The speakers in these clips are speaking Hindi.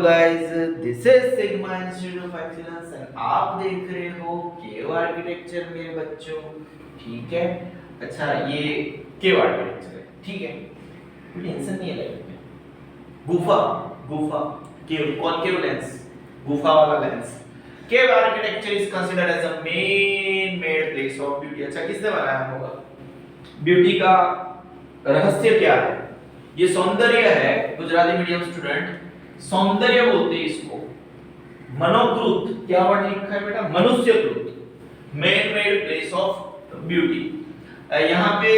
Guys, this is sigma institute of excellence and आप देख रहे हो केव आर्किटेक्चर मेरे बच्चों। ठीक है, अच्छा ये केव आर्किटेक्चर है, ठीक है, कोई टेंशन नहीं है लाइफ में। गुफा गुफा केव, कॉनकेव लेंस, गुफा वाला lens. Cave architecture is considered as a man made place of beauty. अच्छा, किसने बनाया होगा? ब्यूटी का रहस्य क्या है? ये सौंदर्य है। गुजराती मीडियम स्टूडेंट, सौंदर्य बोलते हैं इसको। मनोकृत, क्या वर्ड लिखा है बेटा? मनुष्यकृत, man made place of beauty. यहाँ पे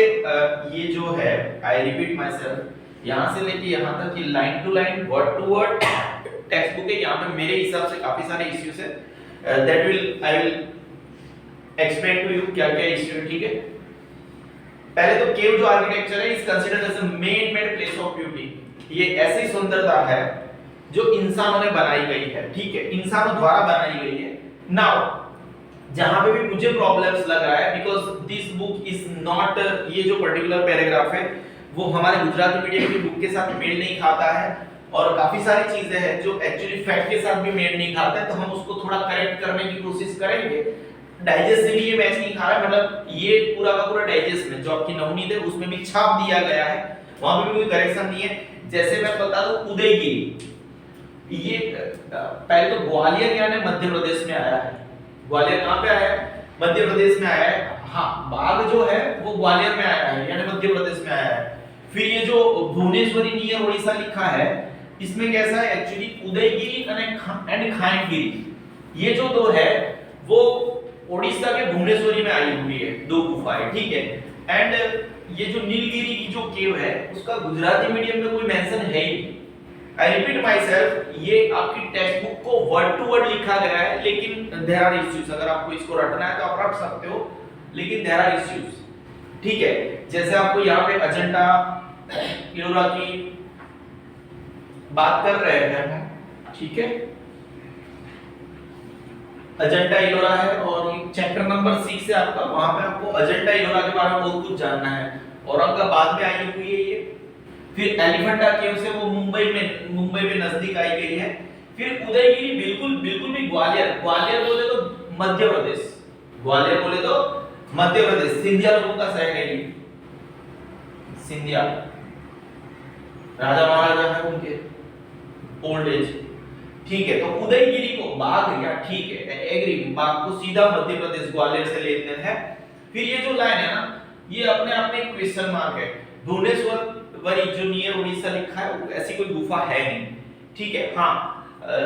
ये जो है, आई रिपीट माई सेल्फ, यहाँ से लेके यहाँ तक की line to line, word to word textbook है। यहाँ पे मेरे हिसाब से काफी सारे इश्यूज है, that will I will explain to you क्या क्या इश्यू है। ठीक है, पहले तो केव जो आर्किटेक्चर है is considered as a man made place of beauty. ये ऐसी सुंदरता है जो इंसानों ने बनाई गई है। ठीक है, इंसानों द्वारा बनाई गई है। नाउ जहां पे भी मुझे प्रॉब्लम्स लग रहा है, because this book is not, ये जो पर्टिकुलर पैराग्राफ है वो हमारे गुजराती मीडियम की बुक के साथ मेल नहीं खाता है, और काफी सारी चीजें हैं जो एक्चुअली फैक्ट के साथ भी मेल नहीं खाता है, तो हम उसको थोड़ा करेक्ट करने की कोशिश करेंगे। डाइजेस्ट से भी ये मैच नहीं खा रहा है, मतलब ये पूरा का पूरा डाइजेस्ट में जो आपकी नवनीत है उसमें भी छाप दिया गया है, वहां पे भी कोई करेक्शन नहीं है। जैसे मैं बता दूं, उदयगिरी, ये पहले तो ग्वालियर यानी मध्य प्रदेश में आया है। ग्वालियर कहां पे आया है? मध्य प्रदेश में आया है। हाँ, बाग जो है वो ग्वालियर में आया है यानी मध्य प्रदेश में आया है। फिर ये जो भुवनेश्वरी नियर उड़ीसा लिखा है, इसमें कैसा है एक्चुअली? उदयगिरी एंड खांडगिरी, ये जो दो है वो उड़ीसा के भुवनेश्वरी में आई हुई है, दो गुफाएं। ठीक है, एंड ये जो नीलगिरी की जो केव है उसका गुजराती मीडियम में कोई मेंशन है ही नहीं। आई रिपीट माई सेल्फ, ये आपकी टेक्स्ट बुक को वर्ड टू वर्ड लिखा गया है, लेकिन देयर आर इश्यूज। अगर आपको इसको रटना है तो आप रट सकते हो, लेकिन देयर आर इश्यूज। ठीक है, जैसे आपको यहाँ पे अजंता इलोरा की बात कर रहे हैं, ठीक है, अजंता इलोरा है और चैप्टर नंबर 6 से आपका, वहां पे आपको अजंता इलोरा के बारे में बहुत कुछ जानना है। औरंगाबाद में आई हुई है ये। फिर एलिफेंटा केव से वो मुंबई में नजदीक आई गई है। फिर उदयगिरी बिल्कुल भी ग्वालियर बोले तो मध्य प्रदेश, ग्वालियर बोले तो मध्य प्रदेश, सिंधिया लोगों का शहर है ये। सिंधिया राजा महाराजा है उनके, ओल्ड एज। ठीक है, तो उदयगिरी को बाग, या ठीक है एग्री, बाग को सीधा मध्य प्रदेश ग्वालियर से लेते हैं। फिर ये जो लाइन है ना, ये अपने आप में एक क्वेश्चन मार्क है। भुवनेश्वरी जो नियर उड़ीसा लिखा है, ऐसी कोई गुफा है नहीं। ठीक है, हाँ,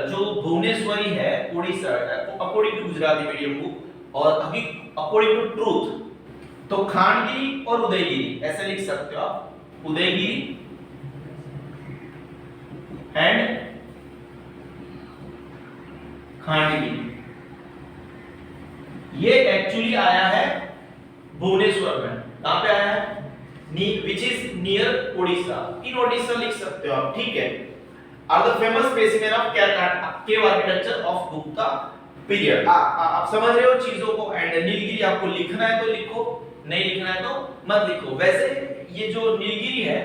जो भुवनेश्वरी है Orissa, according to Gujarati medium book, और अभी अकॉर्डिंग टू ट्रूथ तो खांडगिरी और उदयगिरी ऐसे लिख सकते हो आप, उदयगिरी एंड खांडगिरी। ये एक्चुअली आया है भुवनेश्वर में। कहां पे आया है? Which is near Orissa, in Orissa लिख सकते हो आप। ठीक है, are the famous specimen of cave architecture of Gupta period. आप समझ रहे हो चीजों को। एंड नीलगिरी आपको लिखना है तो लिखो, नहीं लिखना है तो मत लिखो। वैसे ये जो नीलगिरी है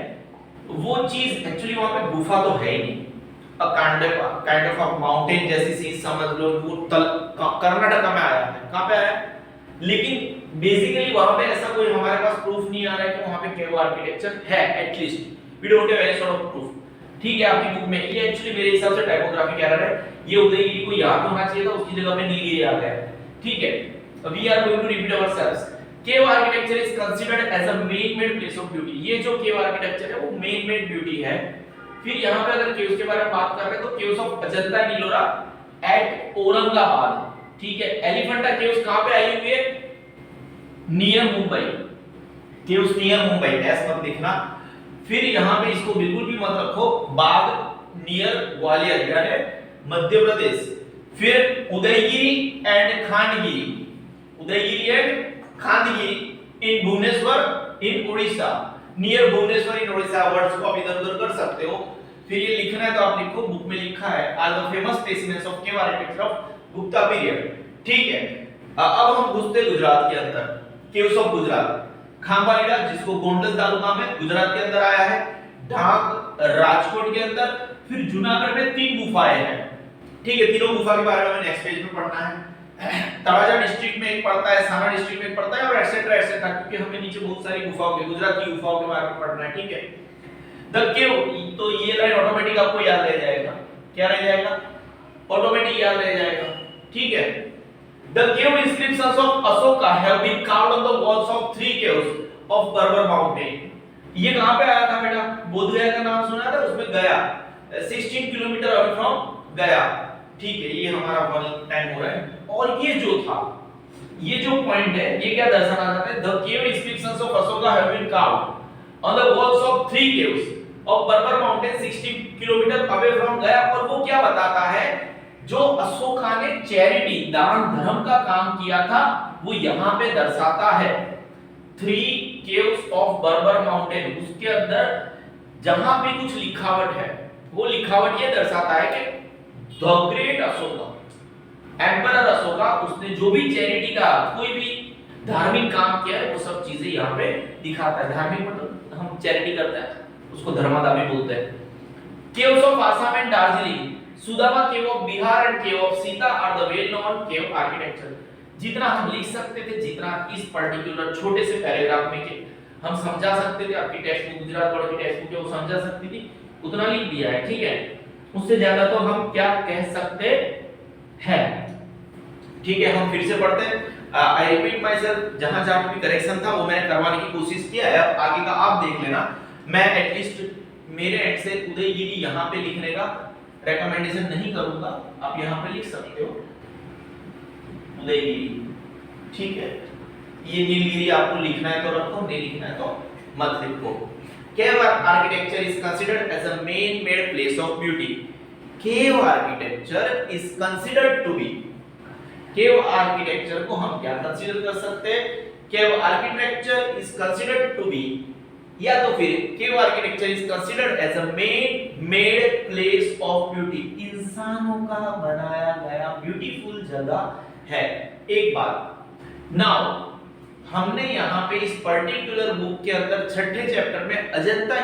वो चीज एक्चुअली वहां पे गुफा तो है ही नहीं, काइंड ऑफ अ माउंटेन जैसी चीज समझ लो। वो कर्नाटक में आया है। कहां पे आया है? लेकिन बेसिकली वहां पे ऐसा कोई हमारे पास प्रूफ नहीं आ रहा है कि वहां पे केव आर्किटेक्चर है। At least we don't have any sort of proof. ठीक है, आपकी बुक में ये एक्चुअली मेरे हिसाब से टाइपोग्राफिक एरर है। ये उदयगिरी को यहां पे होना चाहिए था, उसकी जगह पे नीलगिरी आ गया। ठीक है, we are going to repeat ourselves. Cave architecture is considered as a man made place of beauty. ये जो केव आर्किटेक्चर है वो मेन मेड ब्यूटी है। फिर यहाँ पे अगर केव्स के बारे में बात कर रहे हैं तो caves of Ajanta and Ellora at Aurangabad. ठीक है, एलिफेंटा केव्स कहां पे आई हुई है? Near Mumbai, caves near Mumbai, ऐसा मत लिखना। फिर यहाँ पे इसको बिल्कुल भी मत रखो, बाग नियर ग्वालियर यानी मध्य प्रदेश। फिर Udayagiri and Khandagiri, Udayagiri and Khandagiri in Bhubaneswar in Orissa, near Bhubaneswar in Orissa. Words को आप इधर-उधर कर सकते हो। फिर ये लिखना है तो आप लिखो, बुक में लिखा है are the famous specimens of cave architecture of Gupta period. ठीक है, अब हम घुसते गुजरात के अंदर। केव्स ऑफ गुजरात, खांबालीड़ा जिसको गोंडल तालुका में गुजरात के अंदर आया है, ढाक राजकोट के अंदर, फिर जूनागढ़ में 3 गुफाएं हैं, ठीक है। तीनों गुफा के बारे में हमें नेक्स्ट पेज में पढ़ना है। तळाजा डिस्ट्रिक्ट में एक पड़ता है, साना डिस्ट्रिक्ट में एक पड़ता है और एटसेट्रा एटसेट्रा, क्योंकि हमें नीचे बहुत सारी गुफाओं के, गुजरात की गुफाओं के बारे में पढ़ना है, ठीक है। द केव, तो ये लाइन ऑटोमेटिक आपको याद रह जाएगा, क्या रह जाएगा, ऑटोमेटिक याद रह जाएगा, ठीक है। The cave inscriptions of Ashoka have been carved on the walls of 3 caves of Barabar mountain. ये कहां पे आया था बेटा, बोध गया का नाम सुना था, उसमें गया 16 किलोमीटर अवे फ्रॉम गया, ठीक है। ये हमारा वन टाइम हो रहा है। और ये जो था, ये जो पॉइंट है, ये क्या दर्शाना चाहता है, the cave inscriptions of Ashoka have been carved on the walls of 3 caves of Barabar mountain 16 kilometres away from Gaya. और वो क्या बताता है, जो अशोका ने चैरिटी, दान धर्म का काम किया था, वो यहां पे दर्शाता है। 3 केव्स ऑफ बर्बर माउंटेन, उसके अंदर जहां भी कुछ लिखावट है, वो लिखावट ये दर्शाता है कि the great Ashoka, emperor Ashoka, उसने जो भी चैरिटी का, कोई भी धार्मिक काम किया है, वो सब चीजें यहाँ पे दिखाता है। धार्मिक मतलब हम चैरिटी करते हैं, उसको धर्मादाय बोलते हैं। Caves of Assam and Darjeeling, Sudama cave of Bihar and cave of Sita are the well known cave architecture. जितना हम लिख सकते थे, जितना इस पर्टिकुलर छोटे से पैराग्राफ में के हम समझा सकते थे, आपकी टेक्स्ट बुक, गुजरात बोर्ड की टेक्स्ट बुक है वो समझा सकती थी, उतना लिख दिया है, ठीक है। उससे ज्यादा तो हम क्या कह सकते हैं, ठीक है। हम फिर से पढ़ते हैं। आई रिपीट माय सेल्फ, जहां जहां भी करेक्शन था वो मैंने करवाने की कोशिश किया है, अब आगे का आप देख लेना। मैं एटलीस्ट मेरे एंड से उदयगिरी यहां पे लिखने का रेकमेंडेशन नहीं करूंगा, आप यहां पे लिख सकते हो उदयगिरी, ठीक है। ये नीलगिरी आपको लिखना है तो रखो, नहीं लिखना है तो मत लिखो। Cave architecture is considered as a man made place of beauty. Cave architecture is considered to be, cave architecture को हम क्या कंसीडर कर सकते हैं, cave architecture is considered to be, या तो फिर cave architecture is considered as a man made place of beauty, इंसानों का बनाया गया ब्यूटीफुल जगह है। एक बात, नाउ हमने यहाँ पे इस पर्टिकुलर बुक के अंदर छठे चैप्टर में अजंता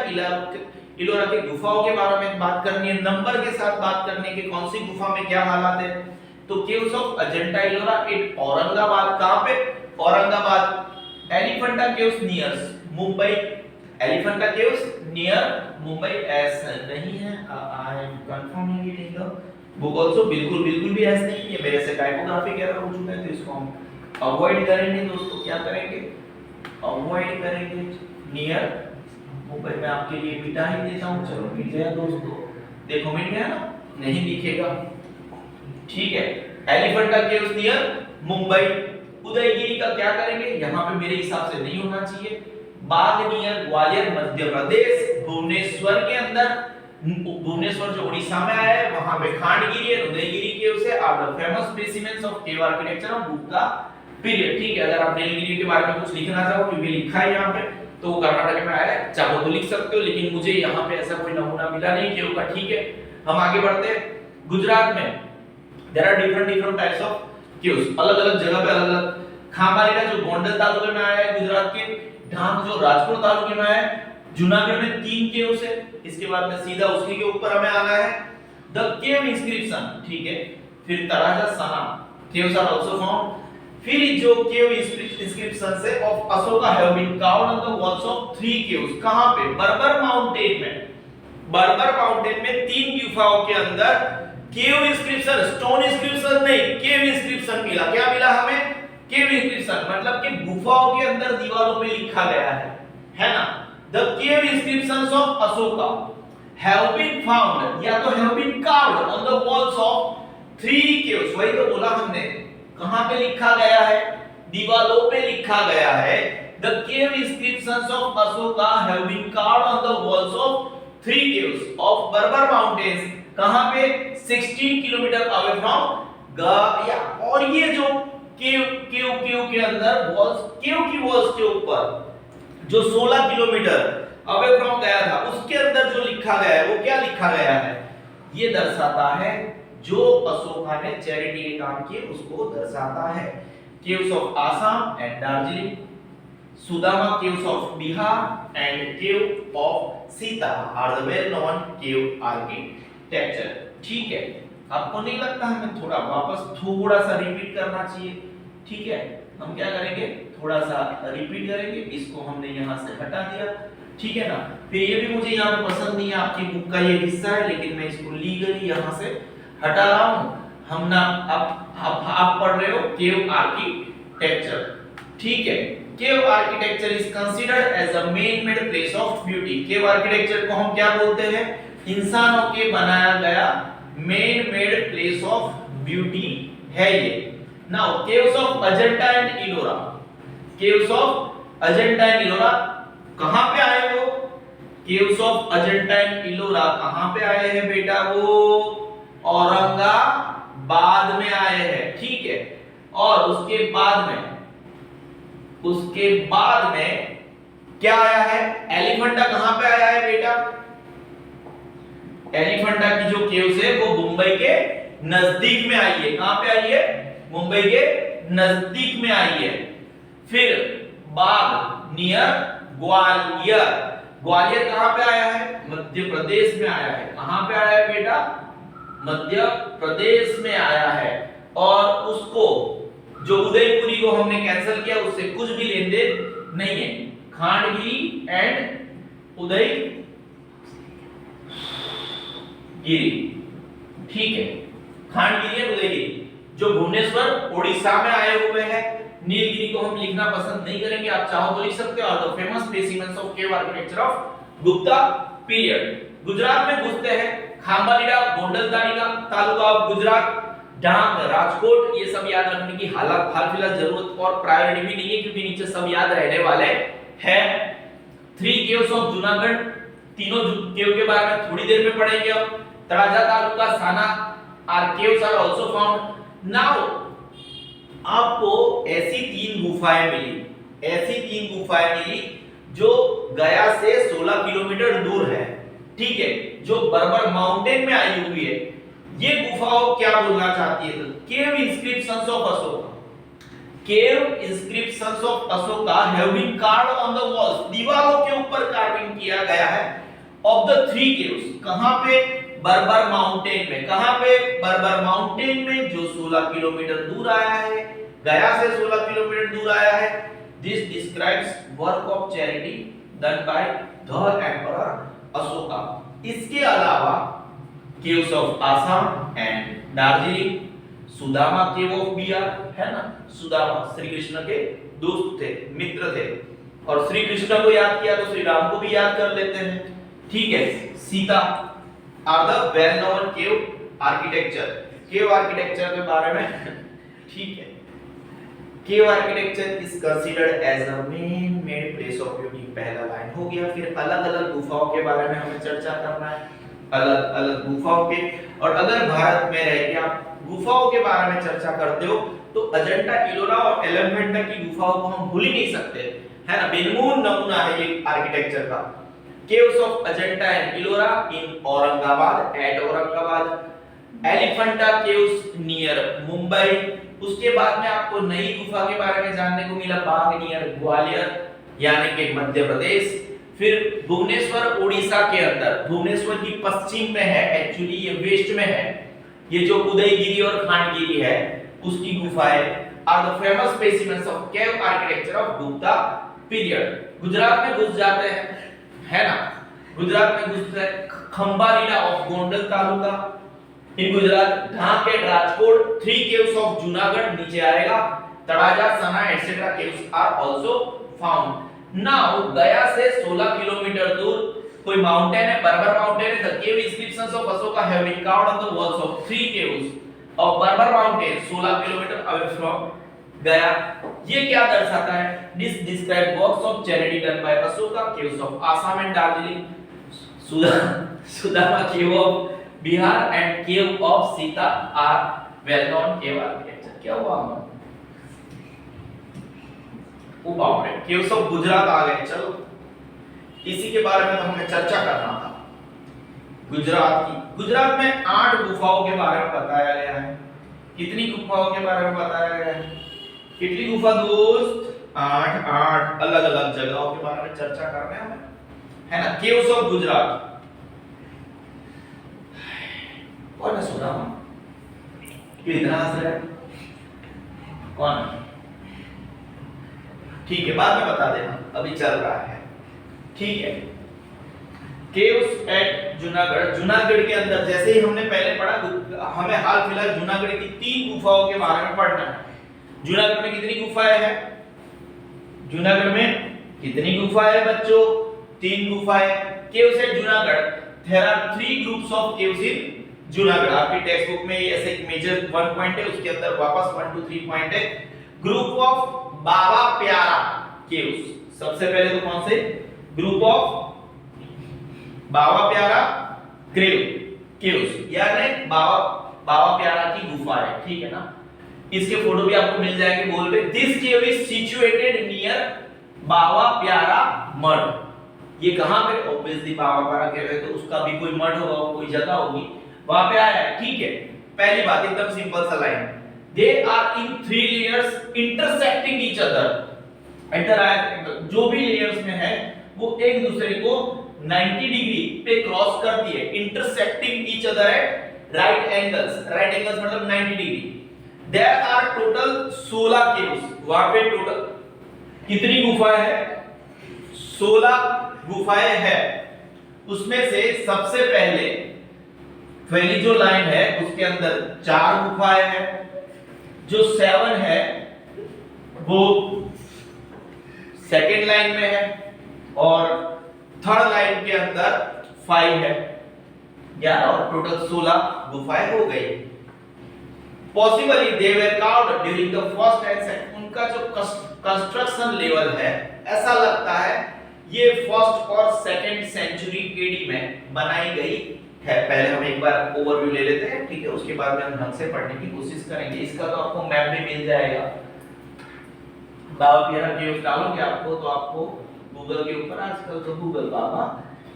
इलोरा के गुफाओं के बारे में बात करनी है, नंबर के साथ बात करनी है कि कौन सी गुफा में क्या हालात है। तो caves of Ajanta Ellora at Aurangabad, कहां पे, Aurangabad. Elephanta caves near Mumbai, Elephanta caves near Mumbai, ऐसा नहीं है, I am confirming it in the book also, बिल्कुल भी ऐसा नहीं है, ये मेरे से टाइपोग्राफी एरर हो चुका है, तो इसको हम अवॉइड करेंगे दोस्तों। क्या करेंगे, अवॉइड करेंगे नियर मुंबई। मैं आपके लिए मिटा ही देता हूं, चलो मिट गया दोस्तों, देखो मिट गया ना, नहीं दिखेगा, ठीक है। Elephanta caves near Mumbai. उदयगिरी का क्या करेंगे, यहां पे मेरे हिसाब से नहीं होना चाहिए। बाग नियर ग्वालियर मध्य प्रदेश, भुवनेश्वर के अंदर, भुवनेश्वर जो उड़ीसा में आया है, वहां पे खांडगिरी है, उदयगिरी केव्स है, are the famous specimens of cave architecture of Gupta period, ठीक है। अगर आप नीलगिरी के बारे में कुछ लिखना चाहो, क्योंकि लिखा है यहाँ पे, तो वो कर्नाटक में आया है, चाहो तो लिख सकते हो, लेकिन मुझे यहाँ पे ऐसा कोई नमूना मिला नहीं केव का, ठीक है। हम आगे बढ़ते हैं। गुजरात में there are different types of caves, अलग-अलग जगह पे अलग-अलग। खांबारीला जो गोंडल तालुके में आया है गुजरात के, ढांक जो राजकोट तालुके में आया है, जूनागढ़ में 3 केव्स है। इसके बाद में सीधा उसी के ऊपर हमें आना है, द केव इंस्क्रिप्शन, ठीक है। फिर Talaja Sana caves are also found. फिर जो केव इंस्क्रिप्शंस है of Ashoka have been carved on the walls of 3 caves, कहां पे, बर्बर माउंटेन में। बर्बर माउंटेन में 3 गुफाओं के अंदर केव इंस्क्रिप्शन, स्टोन इंस्क्रिप्शन नहीं, केव इंस्क्रिप्शन मिला। क्या मिला हमें, केव इंस्क्रिप्शन, मतलब कि गुफाओं के अंदर दीवारों पे लिखा गया है ना। The cave inscriptions of Ashoka have been found, या तो have been carved on the walls of 3 caves, वही तो बोला हमने, कहां पे लिखा गया है, दीवारों पे लिखा गया है। The cave inscriptions of Ashoka have been carved on the walls of 3 caves of Barabar mountains, कहां पे, 16 किलोमीटर अवे फ्रॉम गया। और ये जो केव के अंदर वॉल्स, केव की वॉल्स के ऊपर जो 16 किलोमीटर अवे फ्रॉम गया था, उसके अंदर जो लिखा गया है, वो क्या लिखा गया है, ये दर्शाता है जो अशोका ने चैरिटी के काम किए उसको दर्शाता है। Caves of Assam and Darjeeling, Sudama caves of Bihar and cave of Sita are the well known cave architecture. ठीक है, आपको नहीं लगता हमें थोड़ा सा रिपीट करना चाहिए? ठीक है, हम क्या करेंगे, थोड़ा सा रिपीट करेंगे। इसको हमने यहाँ से हटा दिया, ठीक है ना। फिर ये भी मुझे यहाँ पे पसंद नहीं है, आपकी बुक का ये हिस्सा है, लेकिन मैं इसको लीगली यहाँ से हटा रहा हूँ। हम ना आप पढ़ रहे हो केव आर्किटेक्चर, ठीक है। Cave architecture is considered as a man made place of beauty. Cave architecture को हम क्या बोलते हैं? इंसानों के बनाया गया man made place of beauty है ये। Now caves of Ajanta and Ellora, caves of Ajanta and Ellora कहां पे आए वो? Caves of Ajanta and Ellora कहां पे आए हैं बेटा? वो औरंगाबाद में आए हैं, ठीक है। और उसके बाद में क्या आया है? एलिफेंटा कहां पे आया है बेटा? एलिफेंटा की जो केव्स है वो मुंबई के नजदीक में आई है। कहां पे आई है? मुंबई के नजदीक में आई है। फिर बाग नियर ग्वालियर, ग्वालियर कहां पे आया है? मध्य प्रदेश में आया है। कहां पे आया है बेटा? मध्य प्रदेश में आया है। और उसको जो उदयपुरी को हमने कैंसिल किया उससे कुछ भी लेन देन नहीं है। खांडगिरी एंड उदयगिरी, ठीक है, खांडगिरी एंड उदयगिरी जो भुवनेश्वर ओडिशा में आए हुए हैं। नीलगिरी को हम लिखना पसंद नहीं करेंगे, आप चाहो तो लिख सकते हो। और the famous specimens of cave architecture of Gupta period. Gujarat में घुसते हैं, खांबालीड़ा, गोंडल तालुका ऑफ गुजरात, डांग, राजकोट, ये सब याद रखने की हाल फिलहाल जरूरत और प्रायोरिटी भी नहीं है, क्योंकि नीचे सब याद रहने वाले हैं। 3 केव्स ऑफ जूनागढ़, तीनों केव के बारे में थोड़ी देर में पढ़ेंगे। अब Talaja taluka Sana are caves are also found. Now आपको ऐसी 3 गुफाएं मिली जो गया से 16 किलोमीटर दूर है, ठीक है, जो बर्बर माउंटेन में आई हुई है। ये गुफाओं क्या बोलना चाहती है? Cave inscriptions of Ashoka, cave inscriptions of Ashoka have been carved on the walls, दीवारों के ऊपर कार्विंग किया गया है ऑफ द 3 केव्स। कहां पे? बर्बर माउंटेन में। कहां पे? बर्बर माउंटेन में, जो 16 किलोमीटर दूर आया है, गया से 16 किलोमीटर दूर आया है। This describes work of charity done by the emperor Ashoka. इसके अलावा caves of Assam and Darjeeling, Sudama cave of Bihar, है ना, सुदामा श्री कृष्ण के दोस्त थे, मित्र थे, और श्री कृष्ण को याद किया तो श्री राम को भी याद कर लेते हैं, ठीक है। सीता are the well known cave architecture, cave architecture के बारे में, ठीक है। Cave architecture is considered as a man made place of beauty, पहला लाइन हो गया। फिर अलग-अलग गुफाओं के बारे में हमें चर्चा करना है, अलग-अलग गुफाओं के। और अगर भारत में रह के आप गुफाओं के बारे में चर्चा करते हो तो अजंता, इलोरा और एलिफेंटा की गुफाओं को हम भूल ही नहीं सकते, है ना। बेनमून नमूना है ये आर्किटेक्चर का। Caves of Ajanta and Ellora in Aurangabad, at Aurangabad. Elephanta caves near Mumbai. उसके बाद में आपको नई गुफा के बारे में जानने को मिला, बाग नियर ग्वालियर, यानी कि मध्य प्रदेश। फिर भुवनेश्वर ओडिशा के अंदर, भुवनेश्वर की पश्चिम में है, एक्चुअली ये वेस्ट में है। ये जो उदयगिरी और खांडगिरी है उसकी गुफाएं are the famous specimens of cave architecture of Gupta period. Gujarat में घुस जाते हैं, है ना, गुजरात में घुसते हैं। Khambhalida of Gondal taluka in Gujarat, Dhank and Rajkot. 3 caves of Junagadh नीचे आएगा। Talaja, Sana etcetera caves are also found. Now Gaya से 16 किलोमीटर दूर कोई माउंटेन है, बर्बर माउंटेन है। The cave inscriptions of Ashoka have been carved on the walls of 3 caves of Barabar mountain 16 kilometres away from Gaya. ये क्या दर्शाता है? This describe works of charity done by Ashoka, caves of Assam and Darjeeling, Sudama cave of Bihar and cave of Sita are well known cave architecture. क्या हुआ? ओ बाप रे, केव्स ऑफ गुजरात आ गए। चलो, इसी के बारे में तो हमें चर्चा करना था, गुजरात की। गुजरात में 8 गुफाओं के बारे में बताया गया है। कितनी गुफाओं के बारे में बताया गया है? कितनी गुफा दोस्त? 8 अलग-अलग जगहों के बारे में चर्चा कर रहे हैं हमें, है ना। केव्स ऑफ गुजरात, कौन है सुदामा? क्यों इतना हंस रहा है? कौन है? ठीक है, बाद में बता देना, अभी चल रहा है। ठीक है, केव्स एट जूनागढ़। जूनागढ़ के अंदर जैसे ही हमने पहले पढ़ा, हमें हाल फिलहाल जूनागढ़ की 3 गुफाओं के बारे में पढ़ना है। जूनागढ़ में कितनी गुफाएं हैं? जूनागढ़ में कितनी गुफाएं हैं बच्चों? 3 गुफाएं। Caves at Junagadh, there are 3 groups of caves in Junagadh. आपकी टेक्स्ट बुक में ये ऐसे एक मेजर 1 पॉइंट है, उसके अंदर वापस 1 2 3 पॉइंट है। ग्रुप ऑफ बाबा प्यारा केव्स। सबसे पहले तो कौन से? ग्रुप ऑफ बाबा प्यारा केव्स, यानी बाबा प्यारा की गुफा है। ठीक है ना? इसके फोटो भी आपको मिल जाएंगे बोल पे। This cave is situated near Baba Pyara Math. ये कहां पे? ऑब्वियसली बाबा प्यारा केव है तो उसका भी कोई मठ होगा, कोई जगह होगी, वहां पे आया है। ठीक है, पहली बात एकदम सिंपल सा line, they are in 3 layers intersecting each other. जो भी लेयर्स में है वो एक दूसरे को 90 डिग्री पे क्रॉस करती है। Intersecting each other at right angles. Right angles मतलब 90 degree. There are total 16 caves. वहां पे टोटल कितनी गुफाएं हैं? 16 गुफाएं हैं। उसमें से सबसे पहली जो लाइन है उसके अंदर 4 गुफाएं हैं। जो 7 है वो सेकेंड लाइन में है और थर्ड लाइन के अंदर 5 है। 11 और टोटल 16 गुफाएं हो गई। Possibly they were carved during the first and second. उनका जो कंस्ट्रक्शन लेवल है, ऐसा लगता है ये फर्स्ट और सेकंड सेंचुरी एडी में बनाई गई है। पहले हम एक बार ओवरव्यू ले लेते हैं, ठीक है? उसके बाद में हम ढंग से पढ़ने की कोशिश करेंगे। इसका तो आपको मैप भी मिल जाएगा। बाबा प्यारा केव्स डालोगे आपको तो आपको गूगल के ऊपर, आजकल तो गूगल बाबा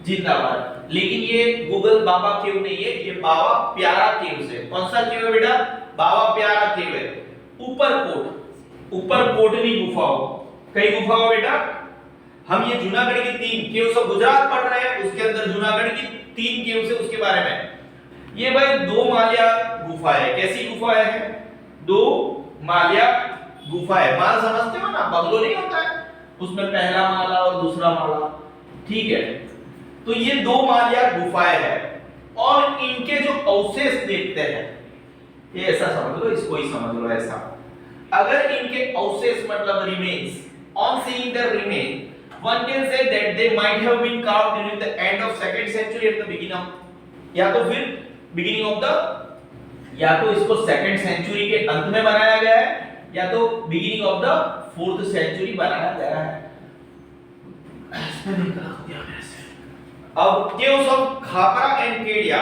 जिंदाबाद, लेकिन ये गूगल बाबा केव नहीं है, ये बाबा प्यारा केव है। कौन सा केव है बेटा? बाबा प्यारा केव है। ऊपर कोटनी गुफाओं। कई गुफाओं बेटा? हम ये जूनागढ़ की 3 केव सब गुजरात पढ़ रहे हैं, उसके अंदर जूनागढ़ की 3 केव से उसके बारे में। ये भाई 2 माल्या गुफा है। कैसी गुफा है? 2 माल्या गुफा है। माल समझते हो ना? बंगलो नहीं होता है, उसमें पहला माला और दूसरा माला। ठीक है, तो ये 2 माल्या गुफाएं हैं और इनके जो अवशेष देखते हैं, ये ऐसा समझ लो, इसको ही समझ लो ऐसा। अगर इनके अवशेष मतलब remains, on seeing the remain one can say that they might have been carved during the end of 2nd century at the beginning of, या तो फिर beginning of the, या तो इसको 2nd century के अंत में बनाया गया है या तो beginning of the 4th century बनाया गया है। अब caves of Khapra and Kedia,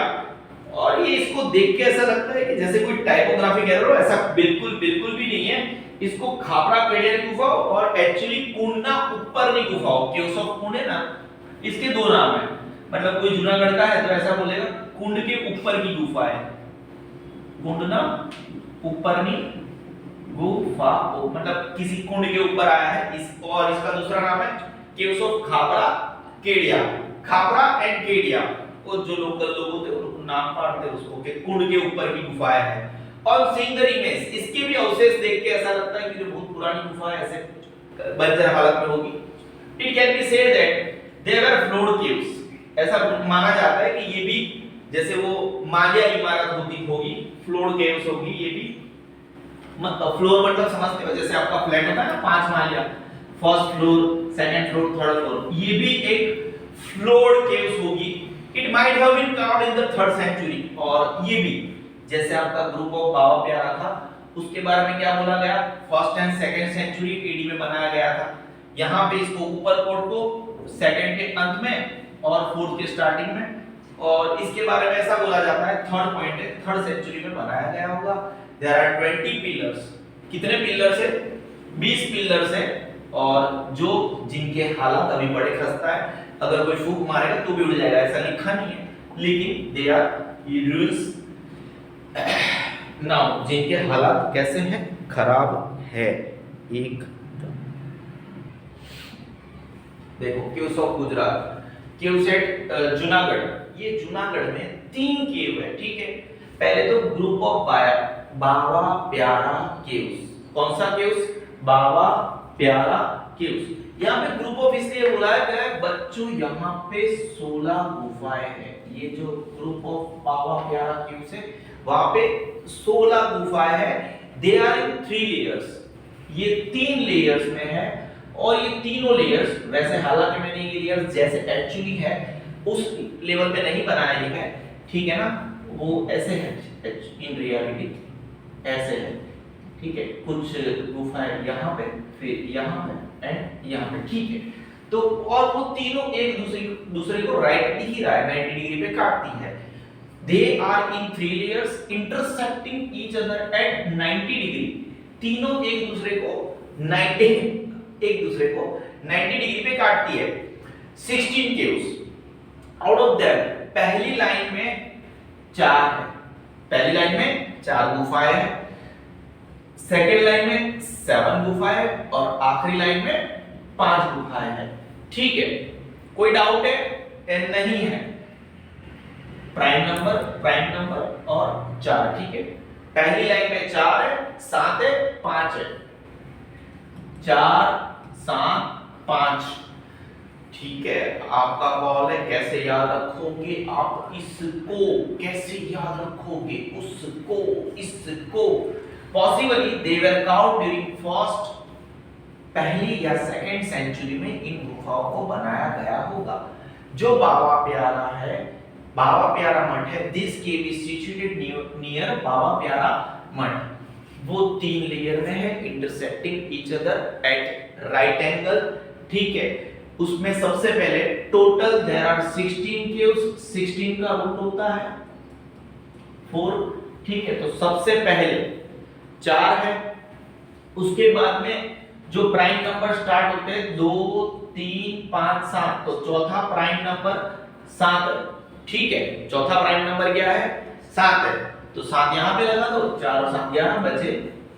और ये इसको देख के ऐसा लगता है कि जैसे कोई टाइपोग्राफिक एरर हो, ऐसा बिल्कुल भी नहीं है। इसको खापरा केडिया गुफा और एक्चुअली कुंडना ऊपरनी गुफा, केव्स ऑफ कुंड है ना, इसके 2 नाम है। मतलब कोई जूनागढ़ का है तो ऐसा बोलेगा कुंड के ऊपर की गुफा है, कुंडना ऊपरनी गुफा, मतलब किसी कुंड के ऊपर आया है। इस और इसका दूसरा नाम है caves of Khapra Kedia. Khapra and Kedia, वो जो लोकल लोग होते हैं वो नाम पाड़ते हैं उसको कि कुंड के ऊपर की गुफाएं हैं। और सीइंग द इमेज, इसके भी अवशेष देख के ऐसा लगता है कि जो बहुत पुरानी गुफा है, ऐसे बंजर हालत में होगी। It can be said that they were floored caves. ऐसा माना जाता है कि ये भी जैसे वो माल्या इमारत होगी, फ्लोर्ड केव्स होगी ये भी। मतलब फ्लोर मतलब समझते हो, जैसे आपका फ्लैट होता है ना 5 माल्या, first floor, second floor, third floor, ये भी एक फ्लोर्ड केव्स होगी। It might have been carved in the 3rd century. और ये भी जैसे आपका ग्रुप ऑफ बाबा प्यारा था, उसके बारे में क्या बोला गया? 1st and 2nd century AD में बनाया गया था। यहाँ पे इसको ऊपर कोट को 2nd के अंत में और 4th के स्टार्टिंग में, और इसके बारे में ऐसा बोला जाता है, 3rd पॉइंट है, 3rd सेंचुरी में बनाया गया होगा। There are 20 pillars. कितने पिलर्स है? 20 पिलर्स है, और जो जिनके हालात अभी बड़े खस्ता है, अगर कोई फूंक मारेगा तो भी उड़ जाएगा, ऐसा लिखा नहीं है, लेकिन दे आर रूल्स नाउ, जिनके हालात कैसे हैं? खराब है एकदम। देखो caves of Gujarat, caves at Junagadh. ये जूनागढ़ में 3 केव है, ठीक है? पहले तो ग्रुप ऑफ बावा प्यारा केव्स। कौन सा केव्स? बावा प्यारा केव्स। यहाँ पे ग्रुप ऑफ इसलिए बुलाया गया है बच्चों, यहाँ पे 16 गुफाएं हैं। ये जो ग्रुप ऑफ बावा प्यारा केव्स है वहां पे 16 गुफाएं हैं। They are in 3 layers. ये 3 लेयर्स में है और ये तीनों लेयर्स, वैसे हालांकि मैंने ये लेयर्स जैसे एक्चुअली है उस लेवल पे नहीं बनाया है, ठीक है ना, वो ऐसे है इन रियलिटी, ऐसे है, ठीक है। कुछ गुफाएं यहाँ पे, फिर यहाँ पे एंड यहाँ पे, ठीक है। तो और वो तीनों एक दूसरे को राइटली ही 90 डिग्री पे काटती है। They are in 3 layers intersecting each other at 90 degree. तीनों एक दूसरे को 90 डिग्री पे काटती है। 16 केव्स। आउट ऑफ दैट पहली लाइन में 4 है, पहली लाइन में 4 गुफाएं हैं, सेकेंड लाइन में 7 गुफाएं और आखिरी लाइन में 5 गुफाएं हैं, ठीक है। कोई डाउट है? नहीं है। प्राइम नंबर और 4, ठीक है। पहली लाइन में 4 है, 7 है, 5 है, 4 7 5, ठीक है। आपका कॉल है, कैसे याद रखोगे आप इसको, कैसे याद रखोगे उसको, इसको। पॉसिबली दे वर काउंट ड्यूरिंग फर्स्ट, पहली या सेकंड सेंचुरी में इन गुफाओं को बनाया गया होगा। जो बाबा प्यारा है, बाबा प्यारा मठ है, this cave is situated near Baba Pyara Math. वो 3 लेयर में है, intersecting each other at right angle, ठीक है। उसमें सबसे पहले टोटल देयर आर 16 केव्स। 16 का रूट होता है 4, ठीक है। तो सबसे पहले 4 है, उसके बाद में जो प्राइम नंबर स्टार्ट होते हैं 2 3 5 7, तो चौथा प्राइम नंबर 7, ठीक है। चौथा प्राइम नंबर क्या है? 7 है, तो 7 यहां पे लगा दो, 4 और 7 11 बचे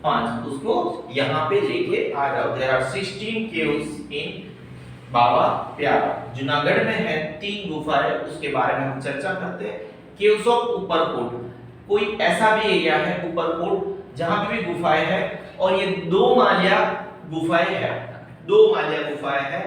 5, उसको यहां पे लेके आ जाओ। देयर आर 16 केव्स इन बाबा प्यारा। जूनागढ़ में है 3 गुफाएं, उसके बारे में हम चर्चा करते हैं। केव्स ऑफ ऊपरकोट, कोई ऐसा भी एरिया है ऊपरकोट जहां पे भी गुफाएं है, और ये 2 मालिया गुफाएं है, 2 मालिया गुफाएं है,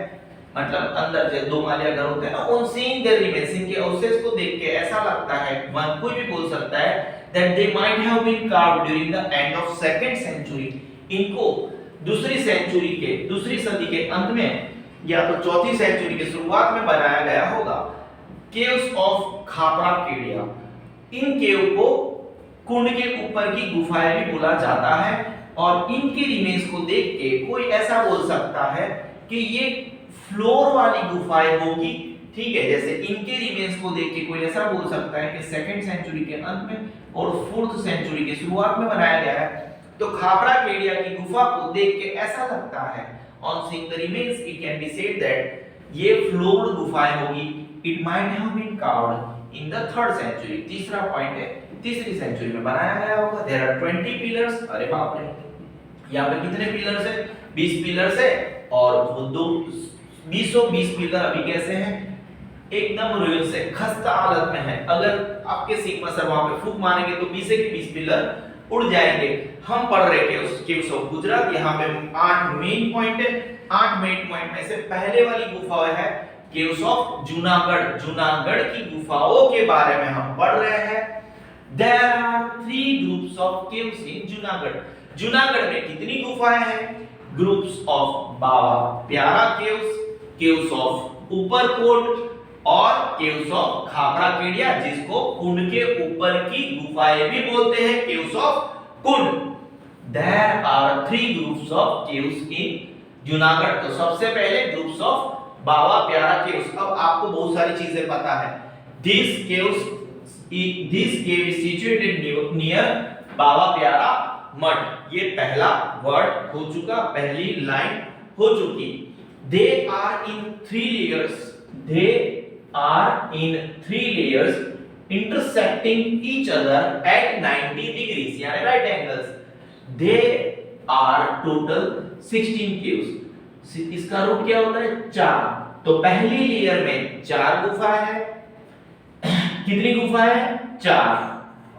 मतलब अंदर जो 2 मालिया घर होते हैं ना, उन सीइंग द रिमेन्स, इनके अवशेष को देख के ऐसा लगता है, वन कोई भी बोल सकता है that they might have been carved during the end of second century. इनको दूसरी सदी के अंत में या तो चौथी सेंचुरी की शुरुआत में बनाया गया होगा। केव्स ऑफ खापरा केडिया, इन केव को कुंड के ऊपर की गुफाएं भी बोला जाता है, और इनके रिमेन्स को देख के कोई ऐसा बोल सकता है कि ये फ्लोर वाली गुफाएं होगी, ठीक है। जैसे इनके रिमेन्स को देख के कोई ऐसा बोल सकता है कि सेकंड सेंचुरी के अंत में और 4th सेंचुरी की शुरुआत में बनाया गया है। तो खापरा केडिया की गुफा को देख के ऐसा लगता है, on seeing the remains it can be said that ये फ्लोर्ड गुफाएं होगी। it might have been carved in the 3rd century। तीसरा पॉइंट है, तीसरी सेंचुरी में बनाया गया होगा। there are 20 pillars, अरे बाप रे, यहाँ पे कितने पिलर्स है? 20 पिलर्स है, और वो 20 पिलर अभी कैसे हैं? एकदम रुइंस है, खस्ता हालत में है। अगर आपके सिग्मा सर वहां पे फूंक मारेंगे तो 20 के 20 पिलर उड़ जाएंगे। हम पढ़ रहे थे उस केव्स ऑफ गुजरात, यहाँ पे 8 मेन पॉइंट है। 8 मेन पॉइंट में से पहले वाली गुफा है केव्स ऑफ जूनागढ़। जूनागढ़ की गुफाओं के बारे में हम पढ़ रहे हैं। There are 3 groups of caves in Junagadh. Junagadh में कितनी गुफाएं हैं? ग्रुप्स ऑफ बाबा प्यारा केव्स, केव्स ऑफ ऊपरकोट और केव्स ऑफ खापरा केडिया, जिसको कुंड के ऊपर की गुफाएं भी बोलते हैं, caves of Kund. There are 3 groups of caves in Junagadh. तो सबसे पहले ग्रुप्स ऑफ बाबा प्यारा केव्स। अब आपको बहुत सारी चीजें पता है। This cave is situated near Baba Pyara Math. ये पहला वर्ड हो चुका, पहली लाइन हो चुकी। They are in 3 layers, they are in 3 layers intersecting each other at 90 degrees, यानी right angles. They are total 16 caves। इसका रूट क्या होता है? 4। तो पहली लेयर में 4 गुफा है। कितनी गुफा है? 4।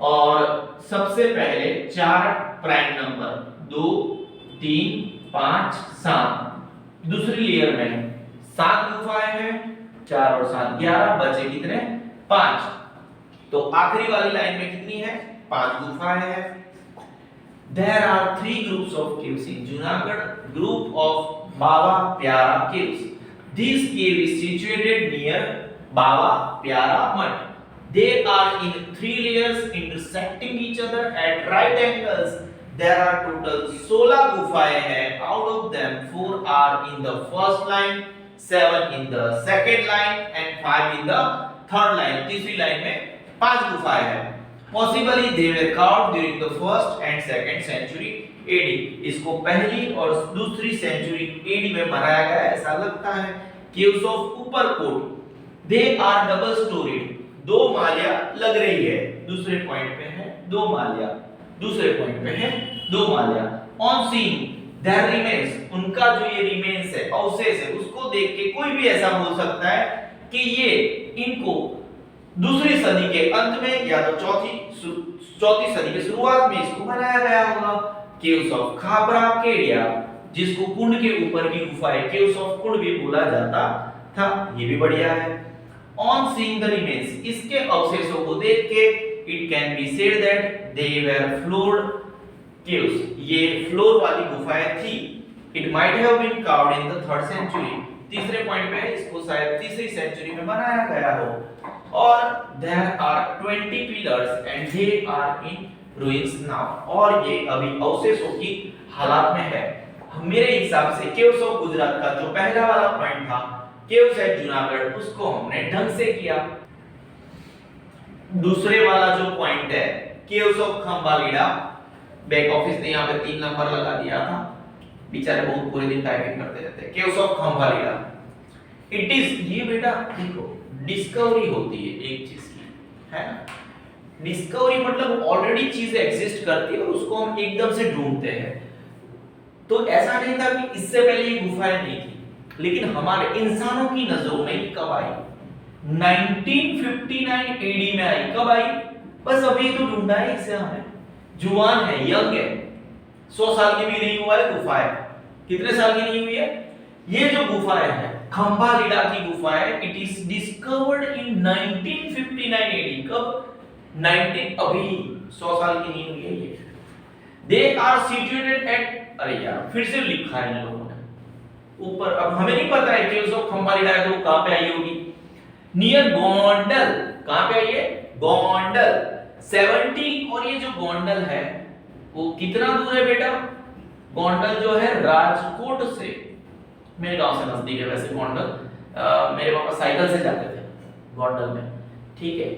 और सबसे पहले 4 प्राइम नंबर 2 3 5 7 दूसरी लेयर में 7 गुफाएं हैं, 4 और 7 11, बचे कितने 5। तो आखिरी वाली लाइन में कितनी है 5 गुफाएं हैं। There are 3 groups of caves in Junagadh. Group of Baba Pyara caves. This cave is situated near Baba Pyara Mutt. They are in 3 layers intersecting each other at right angles. There are total 16 गुफाएं हैं. Out of them 4 are in the first line, 7 in the second line and 5 in the third line. तीसरी लाइन में 5 गुफाएं हैं. Possibly they were carved during the first and second century AD. इसको पहली और दूसरी सेंचुरी AD में बनाया गया ऐसा लगता है। Caves of Upperkot. They are double storied. 2 Mallya लग रही है। दूसरे पॉइंट पे है 2 मालिया। दूसरे पॉइंट पे है 2 Mallya. On seeing their remains, उनका जो ये remains है, अवशेष है, उसको देख के कोई भी ऐसा बोल सकता है कि ये इनको दूसरी सदी के अंत में या तो चौथी सदी के शुरुआत में इसको बनाया गया होगा। केव्स ऑफ खाबरा केडिया, जिसको कुंड के ऊपर की गुफाएं केव्स ऑफ कुंड भी बोला जाता था, ये भी बढ़िया है। ऑन सीइंग द रिमेन्स, इसके अवशेषों को देख के it can be said that they were floored caves, ये फ्लोर वाली गुफाएं थी। It might have been carved in the 3rd century, तीसरे पॉइंट पे इसको शायद तीसरी सेंचुरी में बनाया गया हो। और there are 20 pillars and they are in ruins now, और ये अभी अवशेषों की हालत में है। मेरे हिसाब से केव्स ऑफ गुजरात का जो पहला वाला पॉइंट था केव्स एट जूनागढ़, उसको हमने ढंग से किया। दूसरे वाला जो पॉइंट है केव्स ऑफ खंबालीड़ा, बैक ऑफिस ने यहाँ पे 3 नंबर लगा दिया था, बेचारे बहुत पूरे दिन टाइपिंग करते रहते हैं। केव्स ऑफ खंबालीड़ा, इट इज, ये बेटा देखो डिस्कवरी होती है एक चीज की, है ना। डिस्कवरी मतलब ऑलरेडी चीजें एग्जिस्ट करती है और उसको हम एकदम से ढूंढते हैं। तो ऐसा नहीं था कि इससे पहले ये गुफाएं नहीं थी, लेकिन हमारे इंसानों की नजरों में ये कब आई 1959 एडी में आई। कब आई, बस अभी तो ढूंढा है इसे हमें, जुआन है, यंग है, 100 साल की भी नहीं हुआ है। गुफाएं कितने साल की नहीं हुई है ये जो गुफाएं है खंबालीड़ा की गुफाएं, it is discovered in 1959 AD. कब 19, अभी 100 साल की नहीं हुई है ये। दे आर सिचुएटेड एट, अरे यार फिर से लिखा है इन लोगों ने ऊपर, अब हमें नहीं पता है केव्स ऑफ खंबालीड़ा है तो कहां पे आई होगी। नियर गोंडल, कहां पे आई है गोंडल 70, और ये जो गोंडल है वो कितना दूर है बेटा, गोंडल जो है राजकोट से, मेरे गांव से नजदीक है वैसे गोंडल। मेरे पापा साइकिल से जाते थे गोंडल में, ठीक है,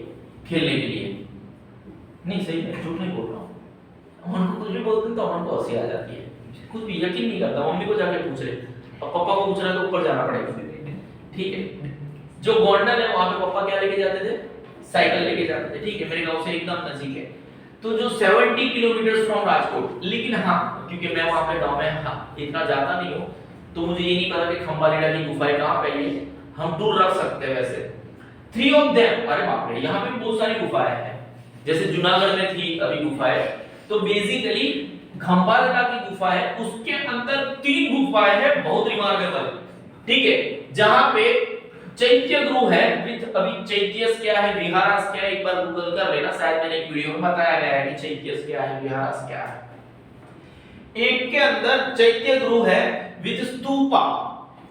खेलने के लिए। नहीं सही है, झूठ नहीं बोल रहा हूँ। उनको कुछ भी बोलते तो उनको हंसी आ जाती है, कुछ भी यकीन नहीं करता। मम्मी को जाके पूछ रहे, अब पापा को पूछ रहे तो ऊपर जाना पड़ेगा, ठीक है। जो गोंडल है वहां पे पापा क्या लेके जाते थे, साइकिल लेके जाते थे, ठीक है, मेरे गांव से एकदम नजदीक है। तो जो 70 किलोमीटर फ्रॉम राजकोट, लेकिन हाँ क्योंकि मैं वहां पे गांव में इतना जाता नहीं हूँ तो मुझे ये नहीं पता कि खंबालीड़ा की गुफाएं कहां पे है। हम दूर रख सकते हैं वैसे। 3 ऑफ देम, अरे बाप रे, यहाँ पे बहुत सारी गुफाएं हैं, जैसे जूनागढ़ में थी अभी गुफाएं। तो बेसिकली खंबालीड़ा की गुफा है, उसके अंदर 3 गुफाएं हैं, बहुत रिमार्केबल, ठीक है, जहां पे चैत्य गृह है विद, अभी चैत्यस क्या है विहारास क्या है एक बार गूगल कर लेना, शायद मैंने एक वीडियो में बताया गया है कि चैत्यस क्या है विहारास क्या है। एक के अंदर चैत्य गृह है with stupa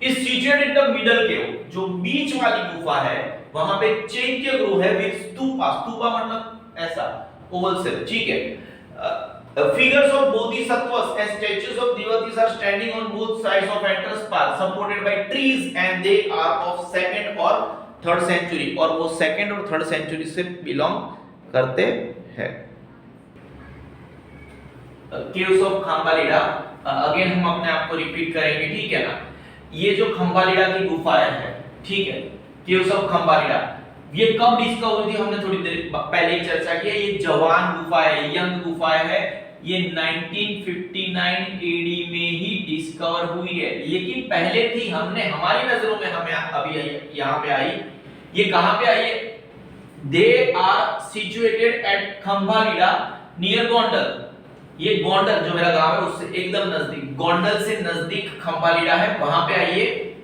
is situated in the middle cave, जो बीच वाली गुफा है वहां पे चैत्य गृह है विद स्तूपा, स्तूपा मतलब ऐसा ओवल शेप, ठीक है। Figures of bodhisattvas and statues of devotees are standing on both sides of entrance path, supported by trees, and they are of 2nd और 3rd century, और वो 2nd और 3rd century से बिलोंग करते हैं। केव्स ऑफ खंबालीड़ा, अगेन हम अपने आप को रिपीट करेंगे, ठीक है ना। ये जो खंबालीड़ा की गुफाएं हैं, ठीक है, केव्स ऑफ खंबालीड़ा, ये कब डिस्कवर हुई थी हमने थोड़ी देर पहले ही चर्चा की है। ये जवान गुफा है, यंग गुफा है, ये 1959 एडी में ही डिस्कवर हुई है, लेकिन पहले थी, हमने हमारी नजरों में हमें अभी यहाँ पे आई। ये कहां पे आई है they are situated at Khambhalida near Gondal. ये गोंडल जो मेरा गांव है उससे एकदम नजदीक, गोंडल से नजदीक खंभालीडा है, वहां पे आइए।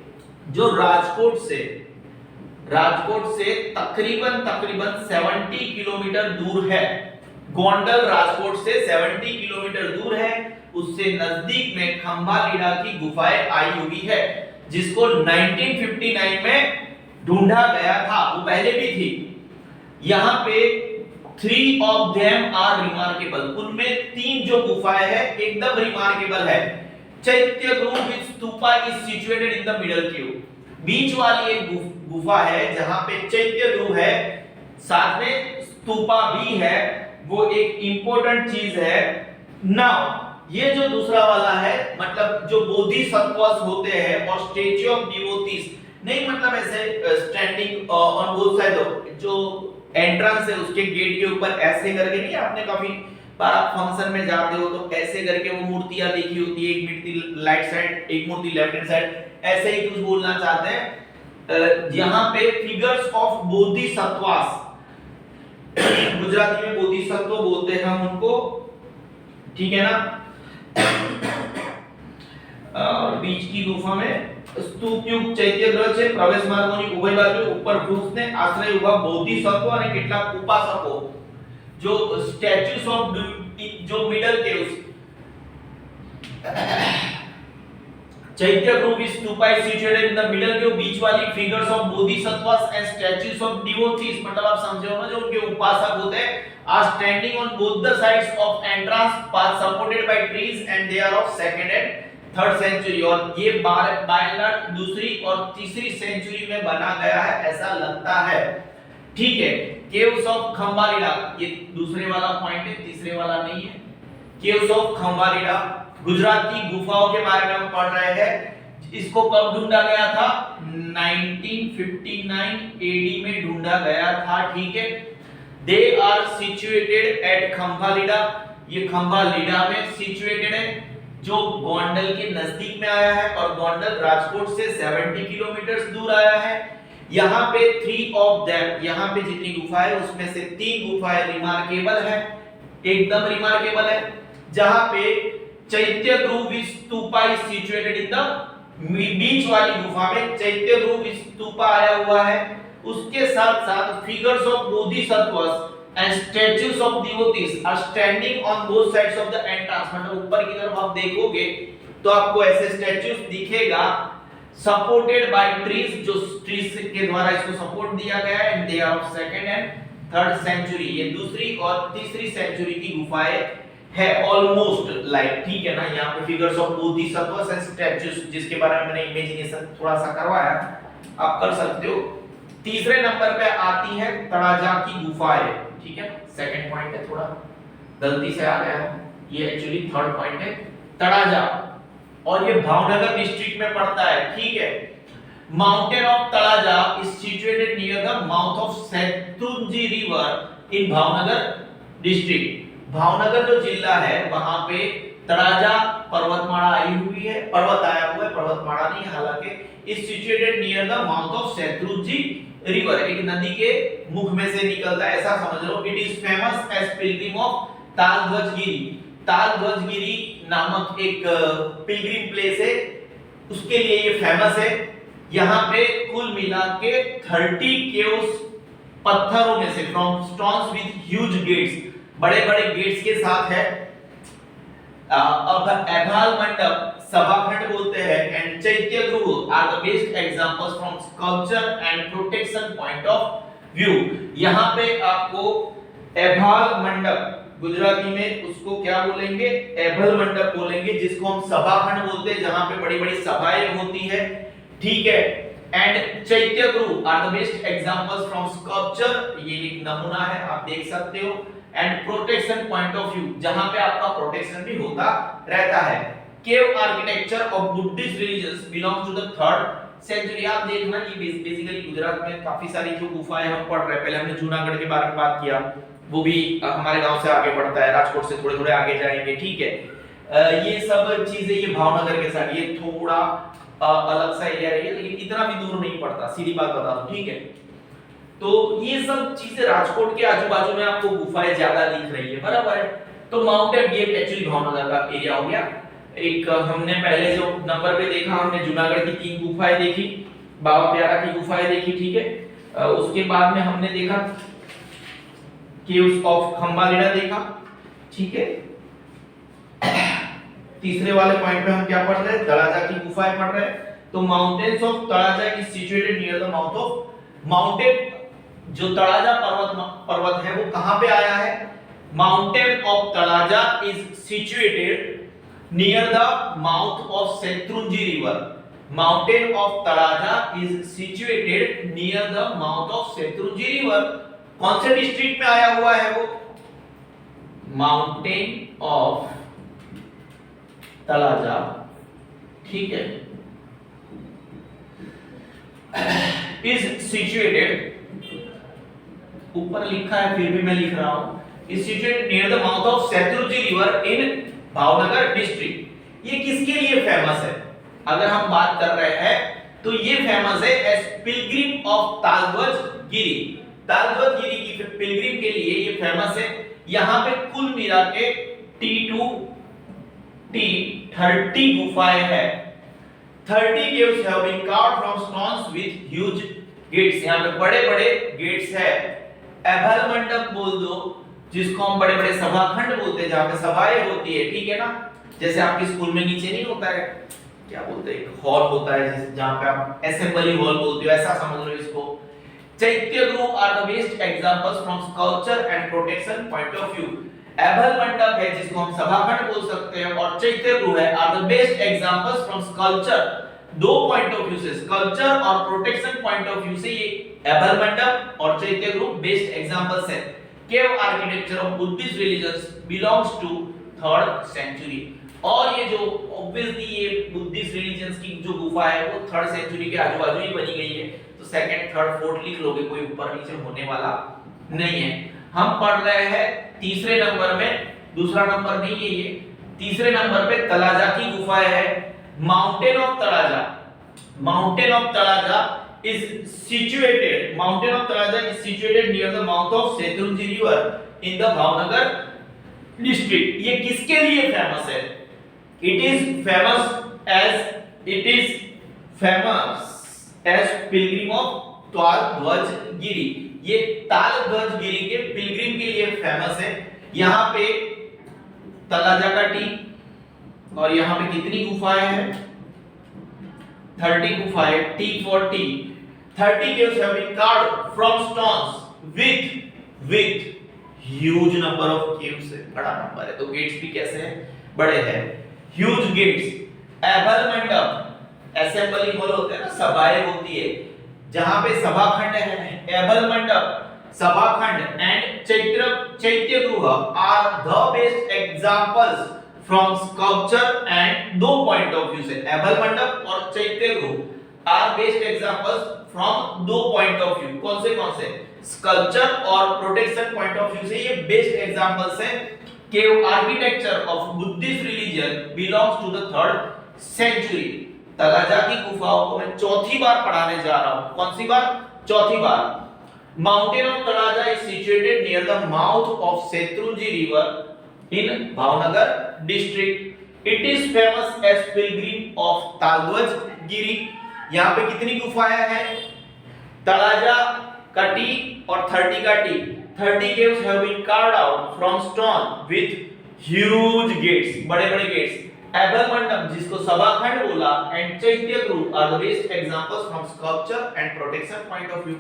जो राजकोट से तकरीबन 70 किलोमीटर दूर है। गोंडल राजकोट से 70 किलोमीटर दूर है, उससे नजदीक में खंभालीडा की गुफाएं आई हुई है, जिसको 1959 में ढूंढा गया था, वो पहले भी थी। यहाँ पे 3 ऑफ देम आर रिमार्केबल, उनमें 3 जो गुफाएं है एकदम रिमार्केबल है। Chaitya group stupa is situated in the middle cave, बीच वाली एक गुफा है जहां पे चैत्य ध्रुव है, साथ में स्तूपा भी है, वो एक इंपॉर्टेंट चीज है। नाउ ये जो दूसरा वाला है, मतलब जो बोधिसत्वस होते हैं और स्टैच्यू ऑफ डिवोटीज, नहीं मतलब ऐसे स्टैंडिंग ऑन बोथ साइड, जो एंट्रेंस है उसके गेट के ऊपर ऐसे करके, नहीं आपने काफी बार आप फंक्शन में जाते हो तो ऐसे करके वो मूर्तियां देखी होती है, एक मूर्ति राइट साइड, एक मूर्ति लेफ्ट हैंड साइड, ऐसे ही कुछ बोलना चाहते हैं। यहाँ पे फिगर्स ऑफ बोधिसत्वास, गुजराती में बोधिसत्व बोलते हैं हम उनको, ठीक है ना। बीच की गुफा में स्तूपयुक्त चैत्यग्रह છે, પ્રવેશ માર્ગોની ઉભય બાજુ ઉપર વૃક્ષને આશ્રય ઉભા બોધિસત્વ અને કેટલાક ઉપાસકો, जो स्टैच्यूज ऑफ जो middle caves, chaitya group is stupa is situated in the middle cave, बीच वाली figures of Bodhisattvas and statues of devotees, मतलब आप समझे हो ना, जो उनके उपासक होते हैं, are standing on both the sides of entrance path supported by trees and they are of second and third century, और ये बाय एंड लार्ज दूसरी और तीसरी सेंचुरी में बना गया है ऐसा लगता है, ठीक है। केव्स ऑफ खंभालीडा, ये दूसरे वाला पॉइंट है, तीसरे वाला नहीं है। केव्स ऑफ खंभालीडा, गुजराती गुफाओं के बारे में हम पढ़ रहे हैं। इसको कब ढूंढा गया था? 1959 एडी में ढूंढा गया था, ठीक है। दे आर सिचुएटेड एट खंभालीडा, ये खंभालीडा में सिचुएटेड है, जो गोंडल के नजदीक में आया है, और गोंडल राजकोट से 70 किलोमीटर दूर आया है। यहाँ पे 3 ऑफ देम, यहाँ पे जितनी गुफा है उसमें से 3 गुफाएं रिमार्केबल है, एकदम रिमार्केबल है। जहाँ पे चैत्य ध्रुव stupa is situated in the बीच वाली गुफा में चैत्य ध्रुव स्तूपा आया हुआ है, उसके साथ साथ figures of Bodhisattvas and statues of devotees are standing on both sides of the entrance, मतलब ऊपर की तरफ आप देखोगे तो आपको ऐसे स्टैच्यूज दिखेगा, सपोर्टेड बाय ट्रीज, जो ट्रीज के द्वारा इसको सपोर्ट दिया गया है, and they are of second and third century, ये दूसरी और तीसरी सेंचुरी की गुफाएं है ऑलमोस्ट लाइक, ठीक है ना। यहाँ पे figures of Bodhisattvas and statues, जिसके बारे में मैंने इमेजिनेशन थोड़ा सा करवाया, आप कर सकते हो। तीसरे नंबर पे आती है तड़ाजा की गुफाएं, ठीक है, सेकंड पॉइंट है, थोड़ा गलती से आ गया है, ये एक्चुअली थर्ड पॉइंट है, तड़ाजा, और ये भावनगर डिस्ट्रिक्ट में पड़ता है, ठीक है। Mountain of Talaja is situated near the mouth of Shatrunji river in Bhavnagar district. Bhavnagar जो जिला है वहां पे तड़ाजा पर्वतमाला आई हुई है, पर्वत आया हुआ है, पर्वतमाला नहीं हालांकि, is situated near the mouth of Shatrunji river, एक नदी के मुख में से निकलता है, ऐसा समझ लो। It is famous as pilgrim of Taldhvajgiri, Taldhvajgiri नामक एक पिलग्रिम प्लेस है, उसके लिए ये फेमस है। यहाँ पे कुल मिला के 30 केव्स पत्थरों में से, from stones with huge gates, बड़े-बड़े गेट्स के साथ है। अब एभाल मंडप, सभाखंड बोलते हैं, एंड चैत्य ध्रुव are the best examples from sculpture and protection point of view. यहाँ पे आपको एभाल मंडप, गुजराती में उसको क्या बोलेंगे? एभल मंडप बोलेंगे, जिसको हम सभाखंड बोलते हैं, जहां पे बड़ी-बड़ी सभाएं होती है, ठीक है। And chaitya group are the best examples from sculpture, ये एक नमूना है, आप देख सकते हो, and protection point of view, जहां पे आपका प्रोटेक्शन भी होता रहता है। Cave architecture of Buddhist religions belongs to the 3rd century. आप देखना, ये बेसिकली गुजरात में काफी सारी जो गुफाएं हम पढ़ रहे हैं, पहले हमने जूनागढ़ के बारे में बात किया, वो भी हमारे गांव से आगे पड़ता है, राजकोट से थोड़े-थोड़े आगे जाएंगे, ठीक है। ये सब चीजें ये भावनगर के साथ, ये थोड़ा अलग सा एरिया है, लेकिन इतना भी दूर नहीं पड़ता, सीधी बात बता दूं, ठीक है। तो ये सब चीजें राजकोट के आजू बाजू में आपको गुफाएं ज्यादा दिख रही है, बराबर है। तो माउंट एबू ये एक्चुअली भावनगर का एरिया हो गया। एक हमने पहले जो नंबर पे देखा, हमने जूनागढ़ की 3 गुफाएं देखी, बाबा प्यारा की गुफाएं देखी, ठीक है। उसके बाद में हमने देखा केव्स ऑफ खंबागेड़ा देखा, ठीक है। तीसरे वाले पॉइंट पे हम क्या पढ़ रहे हैं, तळाजा की गुफाएं पढ़ रहे हैं। तो mountains of Talaja is situated near the mouth of mountain. जो तळाजा पर्वत है वो कहां पे आया है, mountain of Talaja is situated near the mouth of Shatrunji river. Mountain of Talaja is situated near the mouth of Shatrunji river. कौन से डिस्ट्रिक्ट में आया हुआ है वो, माउंटेन ऑफ तळाजा, ठीक है, इज सिचुएटेड, ऊपर लिखा है फिर भी मैं लिख रहा हूं, is situated near the mouth of Shatrunji river in Bhavnagar district. ये किसके लिए फेमस है, अगर हम बात कर रहे हैं तो ये फेमस है एज पिलग्रिम ऑफ तालध्वज गिरी। तालध्वज गिरी की पिलग्रिम के लिए ये फेमस है। यहां पे कुल मिला के T2 T30 गुफाएं हैं। 30 caves have been carved from stones with huge gates। यहां पे बड़े-बड़े गेट्स है। एभल मंडप बोल दो, जिसको हम बड़े-बड़े सभाखंड बोलते हैं, जहां पे सभाएं होती है, ठीक है ना। जैसे आपके स्कूल में नीचे नहीं होता है, क्या बोलते हैं, हॉल होता है जहां पे आप असेंबली हॉल बोलते हो, ऐसा समझ लो इसको। Chaitya griha are the best examples from sculpture and protection point of view. Ebhal Mandap है जिसको हम सभाखंड बोल सकते हैं, और चैत्य गृह है are the best examples from sculpture. दो पॉइंट ऑफ व्यू से, स्कल्पचर और प्रोटेक्शन पॉइंट ऑफ व्यू से, ये एभल मंडप और चैत्य गृह बेस्ट एग्जांपल्स है। Cave architecture of Buddhist religions belongs to 3rd century. और ये जो ऑब्वियसली ये बुद्धिस्ट रिलीजन्स की जो गुफा है वो 3rd सेंचुरी के आजू बाजू ही बनी गई है। तो 2nd 3rd 4th लिख लोगे, कोई ऊपर नीचे होने वाला नहीं है। हम पढ़ रहे हैं तीसरे नंबर में, दूसरा नंबर नहीं है ये, तीसरे नंबर पे तळाजा की गुफाएं है। Mountain of Talaja, mountain of Talaja is situated, mountain of Talaja is situated near the mouth of Shatrunji river in the Bhavnagar district. ये किसके लिए फेमस है, it is famous as pilgrim of तालध्वज गिरी। ये तालध्वज गिरी के पिलग्रिम के लिए फेमस है। यहाँ पे तळाजा का टी, और यहाँ पे कितनी गुफाएं हैं, 30 गुफाएं, T40। 30 caves have been carved from stones with huge number of caves है, बड़ा नंबर है, तो गेट्स भी कैसे हैं, बड़े हैं। ह्यूज गेट्स, एभल मंडप, असेंबली हॉल होते हैं ना, सभाएं होती है, जहां पे सभाखंड है, एभल मंडप सभाखंड and chaitya griha are the best examples from sculpture and दो पॉइंट ऑफ व्यू से। एभल मंडप और chaitya griha are best examples from दो पॉइंट ऑफ व्यू। कौन से, स्कल्पचर और प्रोटेक्शन पॉइंट ऑफ व्यू से ये बेस्ट एग्जांपल्स हैं। Cave architecture of Buddhist religion belongs to the 3rd century। तळाजा की गुफाओं को मैं चौथी बार पढ़ाने जा रहा हूं। कौन सी बार, चौथी बार। Mountain of Tळाजा is situated near the mouth of Shetruji river in Bhavnagar district. It is famous as pilgrim of तालध्वज गिरी। यहाँ पे कितनी गुफाएं हैं, तळाजा का टी और 30 का T. 30 caves have been carved out from stone with huge gates, बड़े-बड़े gates। एभल मंडप जिसको सभाखंड बोला एंड चैत्य गृह are the best examples from sculpture and protection point of view।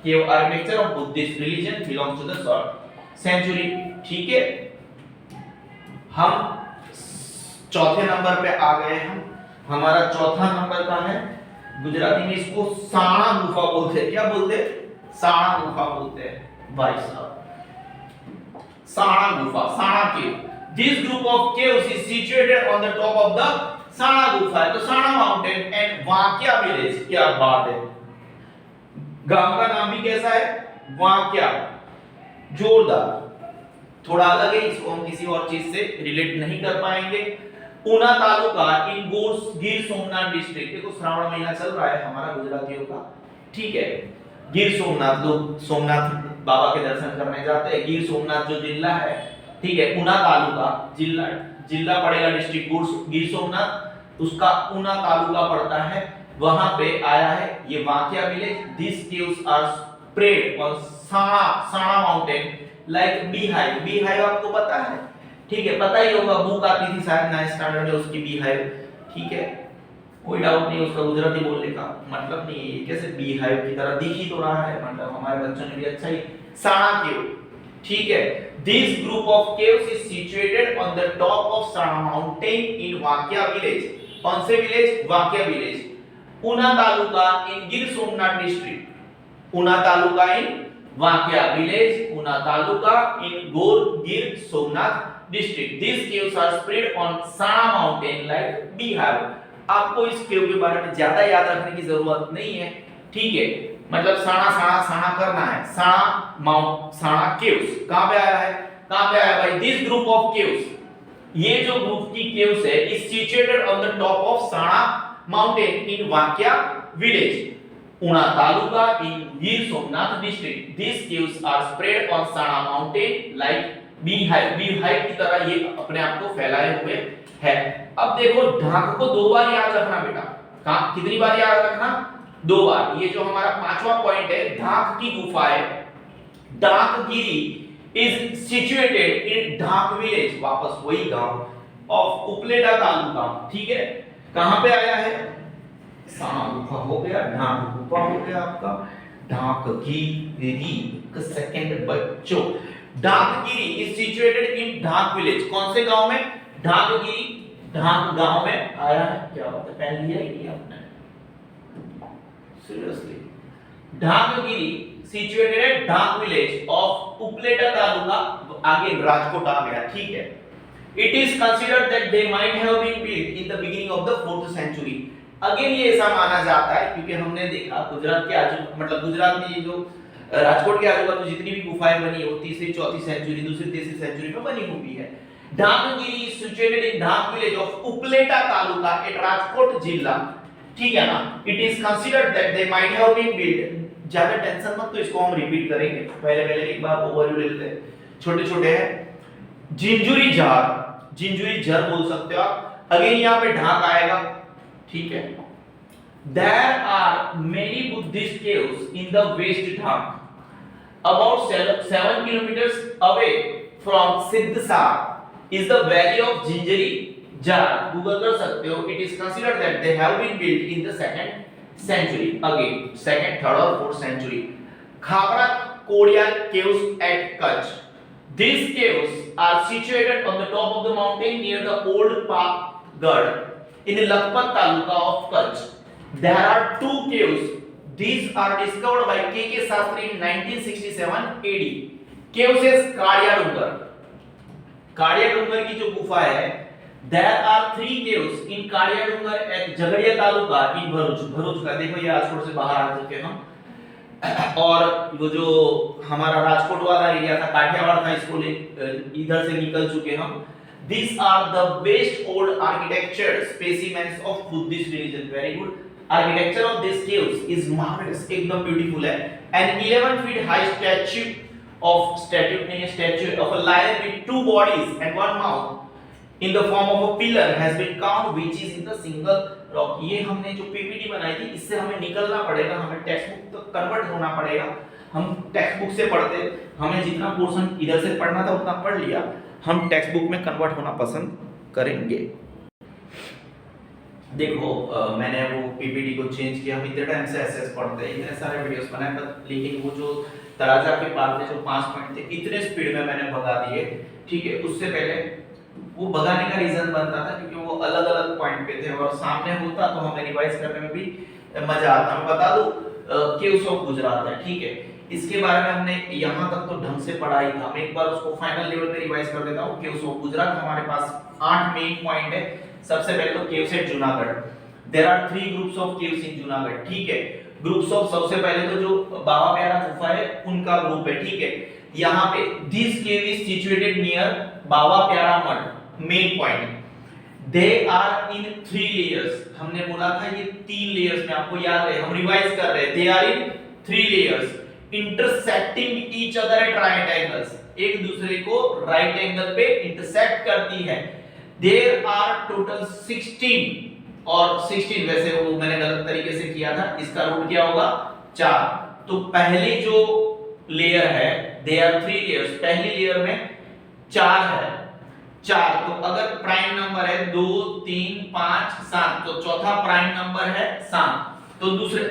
Cave architecture of Buddhist religion belongs to the 3rd century। ठीक है, हम चौथे नंबर पे आ गए। हम हमारा चौथा नंबर का है, गुजराती में इसको साणा गुफा बोलते हैं। क्या बोलते हैं, साणा गुफा बोलते हैं भाई साहब। साणा गुफा, साणा केव। This group of caves is situated on the top of the साणा गुफा है, तो साणा माउंटेन एंड वाक्या विलेज। क्या बात है, गांव का नाम भी कैसा है, वाक्या, जोरदार। थोड़ा अलग है, इसको हम किसी और चीज से रिलेट नहीं कर पाएंगे। उना तालुका इन गिर सोमनाथ डिस्ट्रिक्ट। देखो श्रावण महीना चल रहा है हमारा गुजरातियों का, ठीक है। गिर सोमनाथ, लोग सोमनाथ बाबा के दर्शन करने जाते हैं। गिर सोमनाथ जो जिला है, ठीक है, उना तालुका, जिला जिला पड़ेगा डिस्ट्रिक्ट गिर सोमनाथ, उसका उना तालुका पड़ता है, वहां पे आया है ये Vakya village. This caves are spread on Sana Sana mountain like bee hive. Bee hive आपको पता है, ठीक है, पता ही होगा, बुक आती थी शायद 9th स्टैंडर्ड में उसकी बी हाइव, ठीक है, कोई डाउट नहीं, उसका गुजराती बोलने का मतलब नहीं है, कैसे बी हाइव की तरह दिख ही तो रहा है, मतलब हमारे बच्चों ने भी अच्छा ही साणा केव, ठीक है। This group of caves is situated on the top of Sana mountain in Vakya village. कौन से विलेज? वाक्या village, Una taluka in Gir Somnath district. Una taluka in Vakya village, Una taluka in Gir Somnath district. This caves are spread on Sana mountain like bee hive. आपको इस केव के बारे में ज्यादा याद रखने की जरूरत नहीं है, ठीक है, मतलब साणा साणा साणा करना है। साणा केव्स कहां पे आया है? कहां पे आया भाई? दिस ग्रुप ऑफ केव्स, ये जो ग्रुप की केव्स है, is situated on the top of Sana mountain in Vakya village, Una taluka in Gir Somnath district. This caves are spread on Sana mountain like bee hive. Bee hive की तरह ये अपने आप को फैलाए हुए है। अब देखो ढाक को 2 बार याद रखना बेटा। कितनी बार याद रखना? 2 बार। ये जो हमारा 5वां पॉइंट है, ढाक की गुफा है, ढाकगिरी is situated in Dhak village, वापस वही गांव ऑफ उपलेटा तालुका, ठीक है। कहां पे आया है? साणा गुफा हो गया, ढाक गुफा हो गया आपका, ढाकगिरी। सेकंड बच्चों, ढाकगिरी is situated in Dhak village. कौन से गांव में? ढाकगिरी, ढाक गांव में आया है। क्या बात है, पहन लिया ही नहीं आपने? Seriously, Dhakgiri situated at Dhak village of Upleta taluka, आगे राजकोट आ गया, ठीक है। It is considered that they might have been built in the beginning of the 4th century. Again ये ऐसा माना जाता है क्योंकि हमने देखा गुजरात के आजू, मतलब गुजरात में ये जो राजकोट के आजू बाजू जितनी भी गुफाएं बनी है वो 3री 4th सेंचुरी, 2री 3री सेंचुरी में बनी हुई है। ढाकगिरी is situated in Dhak village of Upleta taluka at Rajkot जिला, ठीक है ना। It is considered that they might have been built. ज्यादा टेंशन मत, तो इसको हम रिपीट करेंगे, पहले एक बार ओवरव्यू ले लेते हैं, छोटे-छोटे हैं। जिंजुरी जार, जिंजुरी झर बोल सकते हो आप। अगेन यहां पे ढाक आएगा, ठीक है। There are many Buddhist caves in the West Ghats, about 7 kilometers away from Siddhsar is the valley of Jinjari Jar. Google कर सकते हो। It is considered that they have been built in the 2nd century. Again, 2nd, 3rd और 4th century. Khapra Kodian caves at Kutch. These caves are situated on the top of the mountain near the old Pathgad in the Lakhpat Taluka of Kutch. There are 2 caves. These are discovered by K.K. Sastry in 1967 AD. Caves is काड़िया डूंगर। काड़िया डूंगर की जो गुफा है, there are 3 caves in काड़िया Dungar at Jhagadia taluka in Bharuch. Bharuch का देखो, ये राजकोट से बाहर आ चुके हम, और वो जो हमारा राजकोट वाला एरिया था, काठियावाड़ था, इसको इधर से निकल चुके हम। These are the best old architecture specimens of Buddhist religion. Very good. Architecture of these caves is marvelous, एकदम beautiful है। An 11 feet high statue of a lion with 2 bodies and 1 mouth in the form of a pillar has been carved, which is in the single rock. ये हमने जो पीपीटी बनाई थी, इससे हमें निकलना पड़ेगा, हमें टेक्स्ट बुक तक कन्वर्ट होना पड़ेगा। हम टेक्स्ट बुक से पढ़ते, हमें जितना पोर्शन इधर से पढ़ना था उतना पढ़ लिया, हम टेक्स्ट बुक में कन्वर्ट होना पसंद करेंगे। देखो मैंने वो पीपीटी को चेंज किया, हम इतने टाइम से एसएस पढ़ते हैं, इतने सारे वीडियोस बनाए, पर लेकिन वो जो तराजा के पार में जो 5 पॉइंट थे, इतने स्पीड में मैंने भगा दिए, ठीक है। उससे पहले वो भगाने का रीजन बनता था क्योंकि वो अलग अलग पॉइंट पे थे और सामने होता तो हमें रिवाइज करने में भी मजा आता। मैं बता दूं केव्स ऑफ गुजरात है, ठीक है, इसके बारे में हमने यहाँ तक तो ढंग से पढ़ा ही था। मैं एक बार उसको फाइनल लेवल पे रिवाइज कर देता हूँ। केव्स ऑफ गुजरात हमारे पास 8 मेन पॉइंट है। सबसे पहले तो caves at Junagadh, there are 3 groups of caves in Junagadh, ठीक है। ग्रुप्स ऑफ, सबसे पहले तो जो बाबा प्यारा गुफा है उनका ग्रुप है, ठीक है। यहाँ पे this cave is situated near Baba Pyara Math, main point. They are in 3 layers, हमने बोला था ये 3 लेयर्स में, आपको याद है, हम रिवाइज कर रहे हैं। They are in 3 layers intersecting each other at right angles, एक दूसरे को राइट एंगल पे इंटरसेक्ट करती है। देयर आर टोटल 16, और 16 वैसे वो मैंने गलत तरीके से किया था, इसका रूट क्या होगा 4। तो पहली जो लेयर है दे आर 3 लेयर्स, पहली लेयर में 4 है, 4। तो अगर प्राइम नंबर है 2 3 5 7, तो चौथा प्राइम नंबर है 7, तो दूसरे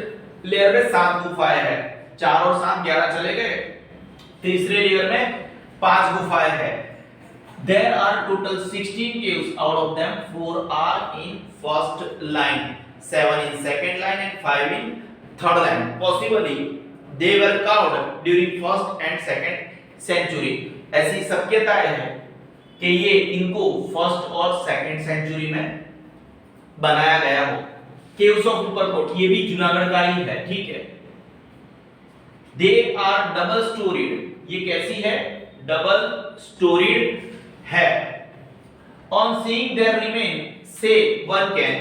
लेयर में 7 गुफाएं है, 4 और 7 11 चले गए। तीसरे लेयर में 5 गुफाएं है। There are total 16 caves, out of them 4 are in first line, 7 in second line and 5 in third line. Possibly they were carved during first and second century. ऐसी शक्यताएं है कि ये इनको फर्स्ट और सेकंड सेंचुरी में बनाया गया हो। केव्स ऑफ ऊपरकोट ये भी जूनागढ़ का ही है, ठीक है। They are double storied, ये कैसी है डबल स्टोरीड है। On seeing their remain, say one can,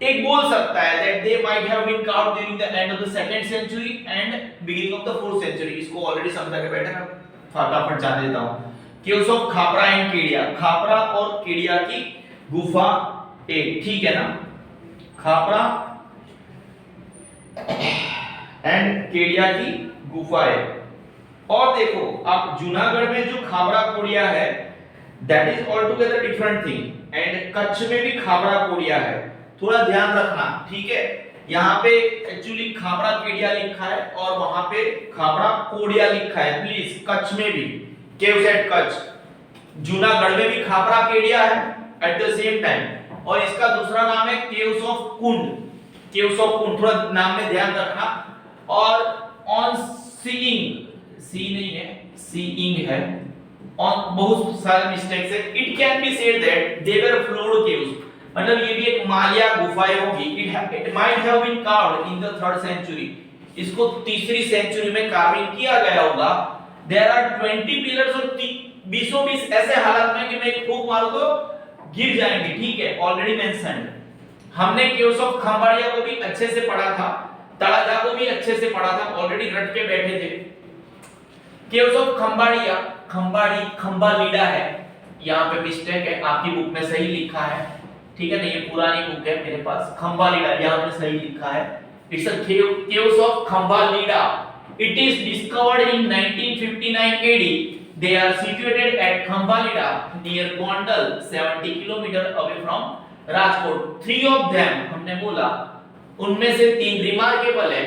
एक बोल सकता है that they might have been carved during the end of the second century and beginning of the fourth century। इसको ऑलरेडी समझा के बैठे ना, फटाफट जान देता हूं। Caves of Khapra and Kedia, Khapra और केडिया की गुफा एक, ठीक है ना, खापरा एंड केडिया की गुफा है। और देखो आप जूनागढ़ में जो खाबरा कोडिया है that is all together different thing, and Kutch में भी खाबरा कोडिया है, थोड़ा ध्यान रखना, ठीक है। यहाँ पे एक्चुअली खाबरा केडिया लिखा है और वहां पे खाबरा कोडिया लिखा है, प्लीज। कच्छ में भी केव्स एट कच्छ, जूनागढ़ में भी खाबरा केडिया है एट द सेम टाइम, और इसका दूसरा नाम है caves of Kund, caves of Kund, थोड़ा नाम में ध्यान रखना। और ऑन सीइंग, सी नहीं है सीइंग है, ऑन बहुत सारे मिस्टेक्स है। It can be said that they were floored caves, मतलब ये भी एक माल्या गुफाएं होगी। It might have been carved in the 3rd century, इसको तीसरी सेंचुरी में कार्विंग किया गया होगा। देयर आर 20 पिलर्स, और 20 ऐसे हालत में कि मैं एक फूंक मारूं तो गिर जाएंगे, ठीक है, ऑलरेडी मेंशन्ड। हमने केव्स ऑफ खंबाड़िया को भी अच्छे से पढ़ा था, तड़ाजा को भी अच्छे से पढ़ा था, ऑलरेडी रट के बैठे थे। केव्स ऑफ खंबाड़िया, खंबाड़ी खंबालीडा है, यहाँ पे मिस्टेक है, आपकी बुक में सही लिखा है, ठीक है ना, ये पुरानी बुक है मेरे पास। खंबालीडा यहाँ पे सही लिखा है, it's a caves of Khambhalida. It is discovered in 1959 AD। They are situated at Khambhalida near Gondal, 70 kilometre away from Rajkot. 3 of them, हमने बोला उनमें से 3 रिमार्केबल है,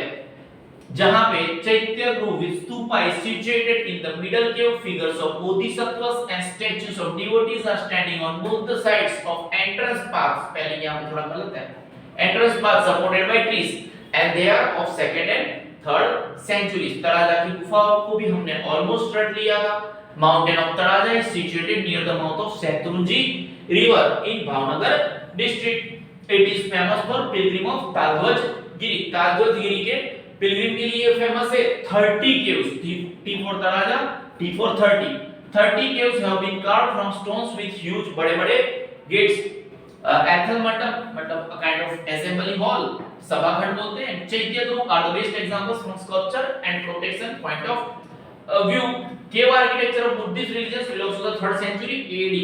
जहां पे चैत्य गृह stupa is situated in the middle cave, figures of bodhisattvas and statues of devotees are standing on both the sides of entrance paths। पहले यहां पे थोड़ा गलत है, entrance paths supported by trees and they are of 2nd and 3rd centuries। तड़ाजा की गुफा को भी हमने ऑलमोस्ट रट लिया था। Mountain of Talaja is situated near the mouth of Shatrunji river in Bhavnagar district। It is famous for pilgrim of तालध्वज गिरी, तालध्वज गिरी के पिलग्रिम के लिए फेमस है। 30 caves, T for तड़ाजा, T for 30 caves have been carved from stones with huge बड़े-बड़े gates। एथल मंडप मतलब a kind of assembly hall, सभाखंड बोलते हैं। चैत्य गृह are the best examples from sculpture and protection point of view। cave architecture of Buddhist religions belongs to the 3rd century AD।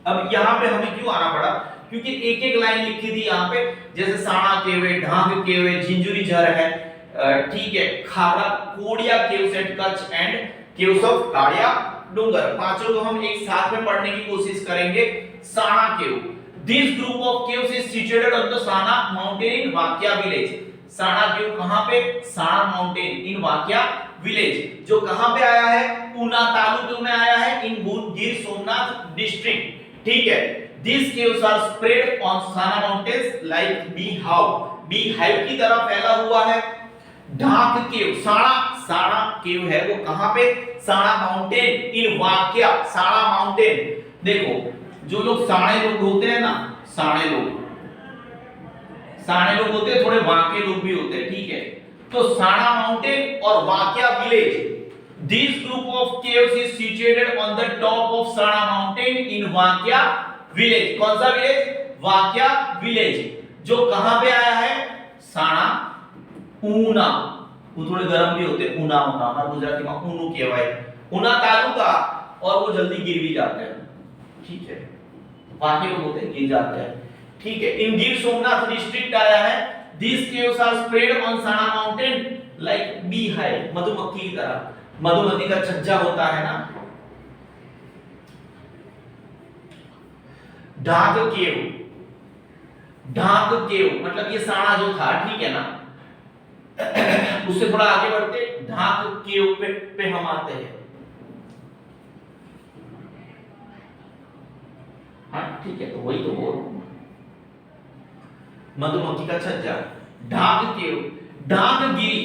अब यहाँ पे हमें क्यों आना पड़ा, क्योंकि एक एक लाइन लिखी थी यहाँ पे, जैसे साणा केव है, ढांग केव है, झिंझुरी झर है, ठीक है, Khapra Kodiya caves at Kutch and caves of Kadia Dungar. पांचों को हम एक साथ में पढ़ने की कोशिश करेंगे। Sana cave, this group of caves is situated on the Sana mountain in Vakya village. साणा केव कहां पे, साणा माउंटेन इन वाक्या विलेज, जो कहां पे आया है, ऊना तालुके में आया है, इन गिर सोमनाथ डिस्ट्रिक्ट, ठीक है। These caves are spread on Sana mountains like beehive की तरह फैला हुआ है। ढाक केव, साणा केव है वो कहां पे, साणा माउंटेन इन वाक्या, साणा माउंटेन। देखो जो लोग साणे लोग होते हैं ना, साणे लोग होते हैं, थोड़े वाके लोग भी होते हैं, ठीक है। तो साणा माउंटेन और Vakya village, this group of caves is situated on the top of Sana mountain in Vakya village. कौन सा विलेज, वाक्या विलेज, जो कहां पे आया है, साणा ऊना वो थोड़े गर्म भी होते हैं। ऊना ऊना हमारे गुजराती में ऊनु कहेवाय, ऊना तालुका, और वो जल्दी गिर भी जाते हैं, ठीक है, बाकी लोग होते हैं गिर जाते हैं, ठीक है। इन गिर सोमनाथ डिस्ट्रिक्ट आया है। These caves are spread on Sana mountain like beehive, मधुमक्खी की तरह, मधुमक्खी का छज्जा होता है ना। ढाक केव, ढाक केव मतलब ये साना जो था, ठीक है ना, उससे थोड़ा आगे बढ़ते ढाक केव पे हम आते हैं। हाँ ठीक है, तो वही तो बोल, मधुमक्खी का छज्जा, ढाक केव, ढाक गिरी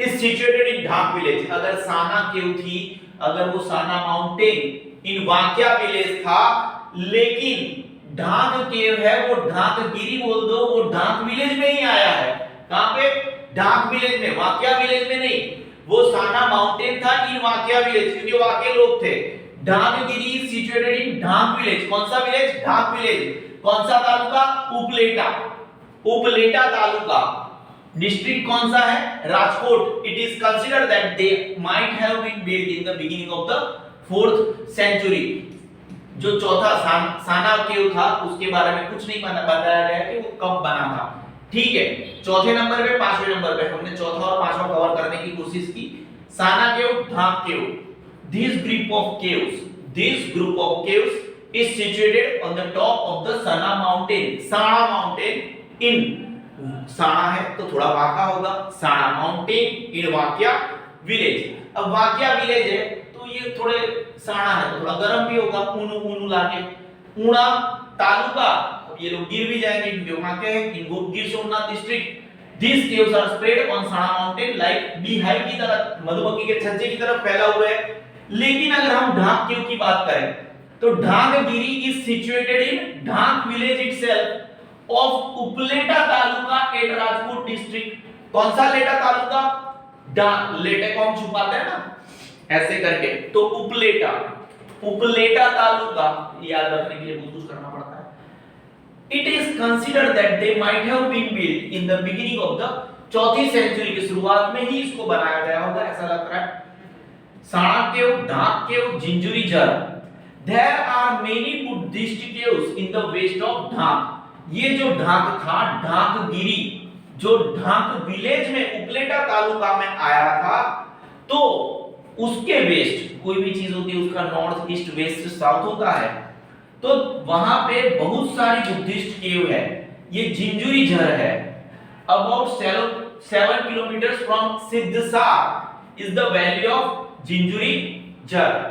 is situated in Dhak village. अगर साना केव थी, अगर वो साना माउंटेन इन वाक्या विलेज था, लेकिन ढाक केव है वो ढाक गिरी बोल दो, वो ढाक विलेज में ही आया है। कहां पे? ढाक विलेज में, वाक्या विलेज में नहीं। वो साना माउंटेन था इन वाक्या विलेज, क्योंकि वाक्य लोग थे। ढाक गिरी is situated in Dhak village. कौन सा विलेज? ढाक विलेज। कौन सा तालुका? उपलेटा, उपलेटा तालुका। डिस्ट्रिक्ट कौन सा है? Rajkot. It is considered that they might have been built in the beginning of the 4th century. जो चौथा साना केव था उसके बारे में कुछ नहीं बताया गया कि वो कब बना था, ठीक है। चौथे नंबर पे, पांचवें नंबर पे हमने चौथा और पांचवा कवर करने की कोशिश की। Sana cave, Dhak cave, this group of caves is situated on the top of the Sana mountain. Sana mountain in, Sana है तो थोड़ा वाका होगा, साना माउंटेन इन वाक्या विलेज। अब वाक्या विलेज है तो ये थोड़े साना है तो थोड़ा गर्म भी होगा, ऊनु ऊनु लाके। ऊना तालुका, ये लोग गिर भी जाएंगे क्योंकि वहां के हैं, इनको Gir Somnath district. This caves are spread on Sana mountain like beehive की तरह, मधुमक्खी के छज्जे की तरह फैला हुआ है। लेकिन अगर हम ढाक केव की बात करें तो ढाक गिरी is situated in Dhak village itself of Upleta taluka at Rajkot district. कौन सा लेटा तालुका? लेटे को हम छुपाते हैं ना ऐसे करके, तो उपलेटा, उपलेटा तालुका, याद रखने के लिए बहुत कुछ करना पड़ता है। It is considered that they might have been built in the beginning of the 4th century की शुरुआत में ही इसको बनाया गया होगा, ऐसा लग रहा है। साना केव, ढाक केव, जिंजुरी जर, there are many Buddhist caves in the west of Dhak. ये जो ढाक था, ढाक गिरी, जो ढाक विलेज में उपलेटा तालुका में आया था, तो उसके वेस्ट, कोई भी चीज होती है उसका नॉर्थ ईस्ट वेस्ट साउथ होता है, तो वहां पे बहुत सारी बुद्धिस्ट केव है। ये जिंजुरी झर है, about 7 kilometre from Siddhsar is the valley of Jinjuri Jhar.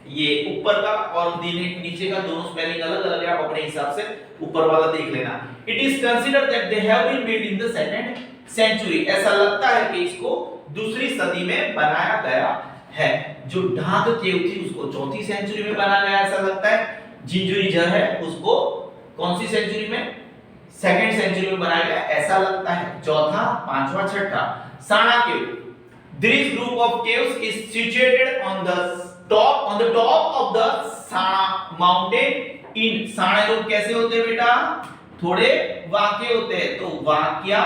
ये ऊपर का और नीचे का दोनों स्पेलिंग अलग अलग है, आप अपने हिसाब से ऊपर वाला देख लेना। It is considered that they have been built in the 2nd century. ऐसा लगता है कि इसको दूसरी सदी में बनाया गया है। जो ढाक केव थी उसको 4th सेंचुरी में बनाया गया ऐसा लगता है। जिंजुरी झर है उसको कौन सी सेंचुरी में? 2nd सेंचुरी में बनाया गया ऐसा लगता है। चौथा, पांचवा, छठा। Sana cave, this group of caves is situated on the top of the Sana mountain in. Sana लोग कैसे होते हैं बेटा? थोड़े वाक्य होते हैं, तो वाक्या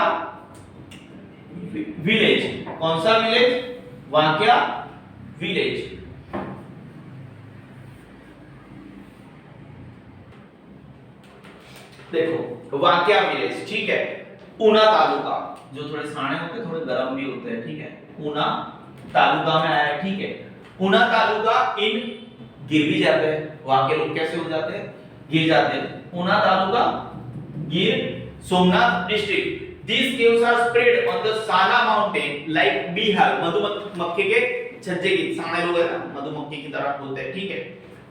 विलेज। कौन सा विलेज? वाक्या विलेज। देखो वाक्या विलेज, ठीक है। ऊना तालुका, जो थोड़े साने होते हैं, थोड़े गर्म भी होते हैं, ठीक है। ऊना तालुका में आया है, ठीक है। ऊना तालुका इन, गिर भी जाते हैं, वाक्य लोग कैसे हो जाते हैं? गिर जाते हैं। ऊना तालुका, गिर Somnath district. These caves are spread on the Sana mountain like beehive, मधुमक्खी के छज्जे की, साने लोग है ना मधुमक्खी की तरह बोलते हैं, ठीक है।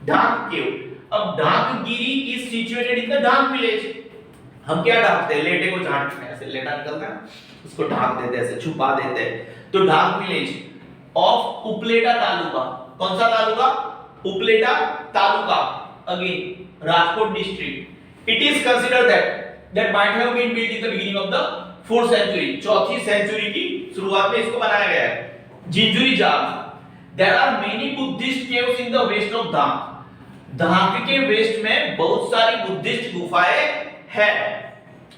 ढाक केव, अब ढाक गिरी इज सिचुएटेड इन द ढाक विलेज। हम क्या ढाकते हैं? लेटे को झाड़ते हैं, ऐसे लेटा निकलता है उसको ढाक देते हैं, ऐसे छुपा देते हैं। तो ढाक विलेज ऑफ उपलेटा तालुका। कौन सा taluka? Upleta taluka, again Rajkot district. It is considered that might have been built in the beginning of the 4th century, 4th century की शुरुआत में इसको बनाया गया है। जिंजुरी जाल, there are many Buddhist caves in the west of Dhak। धाक के वेस्ट में बहुत सारी बुद्धिस्ट गुफाएं हैं।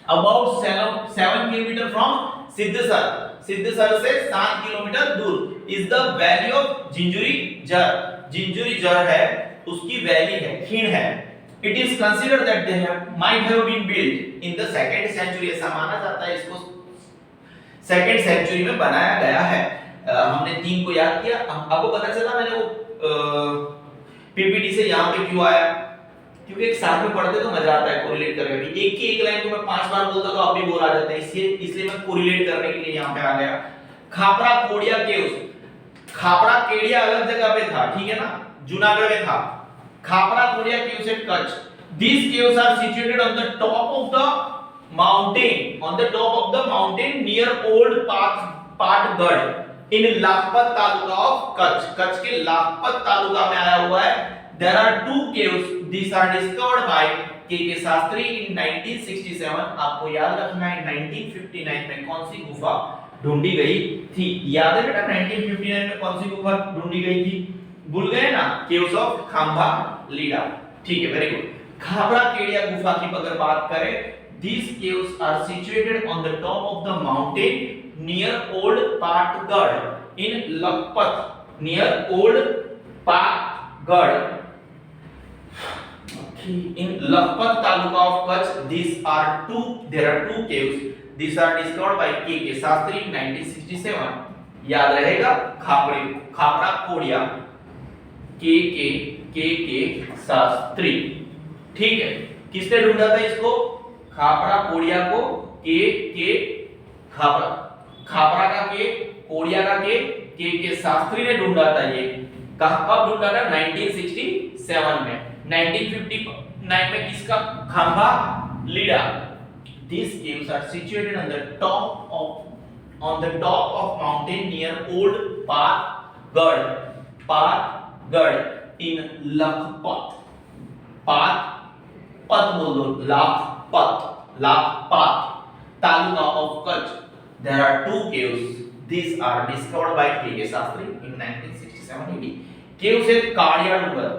About 7 kilometre from Siddhsar. Siddhsar से 7 किलोमीटर दूर इज the valley of Jinjuri Jhar. Jinjuri Jhar है उसकी वैली है, खीण है। It is considered that they might have been built in the second century. ऐसा माना जाता है इसको सेकंड सेंचुरी में बनाया गया है। हमने 3 को याद किया। आपको पता चला मैंने वो पीपीटी से यहां पे क्यों आया, क्योंकि एक साथ में पढ़ते तो मजा आता है कोरिलेट करने में। एक की एक लाइन को मैं 5 बार बोलता तो आप भी बोर आ जाते हैं, इसलिए मैं कोरिलेट करने के लिए यहां पे आ गया। खापरा कोड़िया केव्स। खापरा केड़िया अलग जगह पे था, ठीक है ना, जूनागढ़ में था। Khapra Kodiya caves at Kutch. These caves are situated on the top of the mountain near old Patgarh in Lakhpat taluka of Kutch. Kutch के लाखपत तालुका में आया हुआ है। There are 2 caves. These are discovered by के शास्त्री in 1967। आपको याद रखना है 1959 में कौन सी गुफा ढूंढी गई थी। याद है बेटा 1959 में कौन सी गुफा ढूंढी गई थी, भूल गए ना, केव्स ऑफ खांबा लीडा। ठीक है, वेरी गुड। खापरा केड़िया गुफा की अगर बात करें, these caves are situated on the top of the mountain near old Patgarh in Lakhpat, near old Patgarh in Lakhpat taluka of Kutch। there are two caves. These are discovered by के शास्त्री 1967। याद रहेगा खापरा कोड़िया के शास्त्री। ठीक है, किसने ढूंढा था इसको, खापरा कोड़िया को के खापरा का के कोड़िया का के शास्त्री ने ढूंढा था। ये कब ढूंढा था, 1967 में। 1959 में किसका, खांबा Leda. These caves are situated on the top of mountain near old Patgarh in Lakhpat। पत बोल दो, Lakhpat taluka of Kutch. There are 2 caves. These are discovered by के शास्त्री in 1967 AD। caves है काड़िया डूंगर।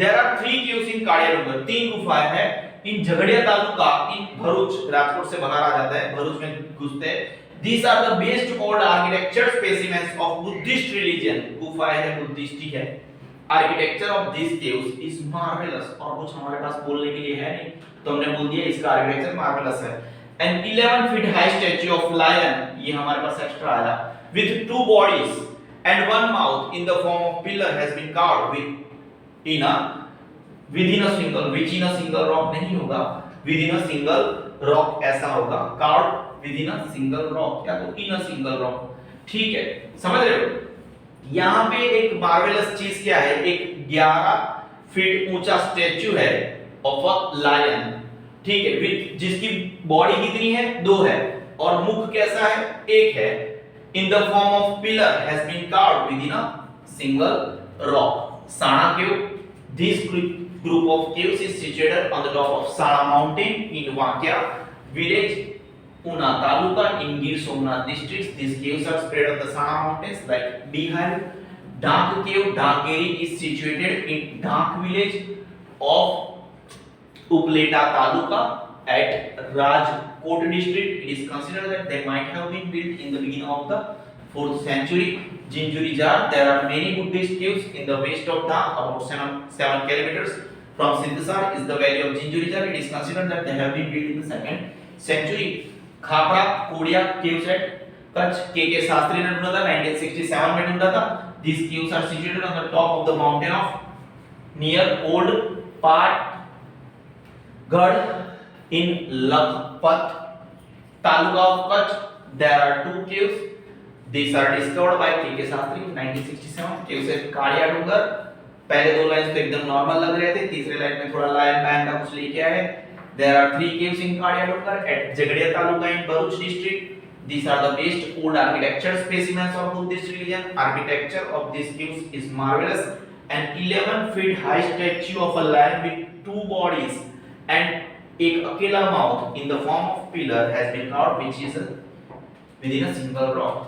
There are 3 caves in काड़िया डूंगर। 3 गुफाएं हैं इन झगड़िया तालुका इन भरूच, राजकोट से बाहर आ जाता है, भरूच में घुसते हैं। These are the best old architecture specimens of Buddhist religion। गुफाएं है बुद्धिस्ट है। Architecture of this caves is marvellous. और कुछ हमारे पास बोलने के लिए है नहीं, तो हमने बोल दिया इसका आर्किटेक्चर मार्वेलस है। An 11 feet high statue of lion, ये हमारे पास एक्स्ट्रा आया, with 2 bodies and 1 mouth in the form of pillar has been carved with in a single rock. नहीं होगा with in a single rock, ऐसा होगा carved with in a single rock या तो इन अ सिंगल रॉक। ठीक है, समझ रहे हो। यहाँ पे एक मार्वेलस चीज क्या है, एक 11 फीट ऊंचा स्टैच्यू है ऑफ अ लायन। ठीक है, विद जिसकी बॉडी कितनी है, 2 है, और मुख कैसा है, 1 है। In the form of pillar has been carved with in a single rock. Sana cave. This group of caves is situated on the top of Sana mountain in Vakya village, Una Taluka in Gir Somnath districts। These caves are spread on the Sana mountains like Beehive। Dank cave, Dankeri is situated in Dank village of Upleta Taluka at Rajkot district। It is considered that they might have been built in the beginning of the 4th century। Jinjuri Jar। There are many Buddhist caves in the west of Dank, about 7 kilometers from Siddhasar is the valley of Jinjuri Jar। It is considered that they have been built in the 2nd century। Khapra Kodiya caves at Kutch के शास्त्री ने ढूंढा था, 1967 में ढूंढा था। These caves are situated on the top of the mountain of near old Patgarh in Lakhpat taluka of Kutch। There are 2 caves। These are discovered by के शास्त्री 1967। caves एट काड़िया डूंगर। पहले 2 लाइंस तो एकदम नॉर्मल लग रहे थे, तीसरे लाइन में थोड़ा लाइन बैंड का कुछ लेके आए। There are 3 caves in Kadyadungar at Jagadiya Taluka in Bharuch district। These are the best old architecture specimens of Buddhist religion। Architecture of these caves is marvelous। An 11 feet high statue of a lion with 2 bodies and एक अकेला mouth in the form of pillar has been carved, which is within a single rock।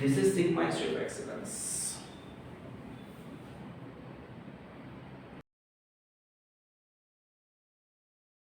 This is Sigma Institute of Excellence।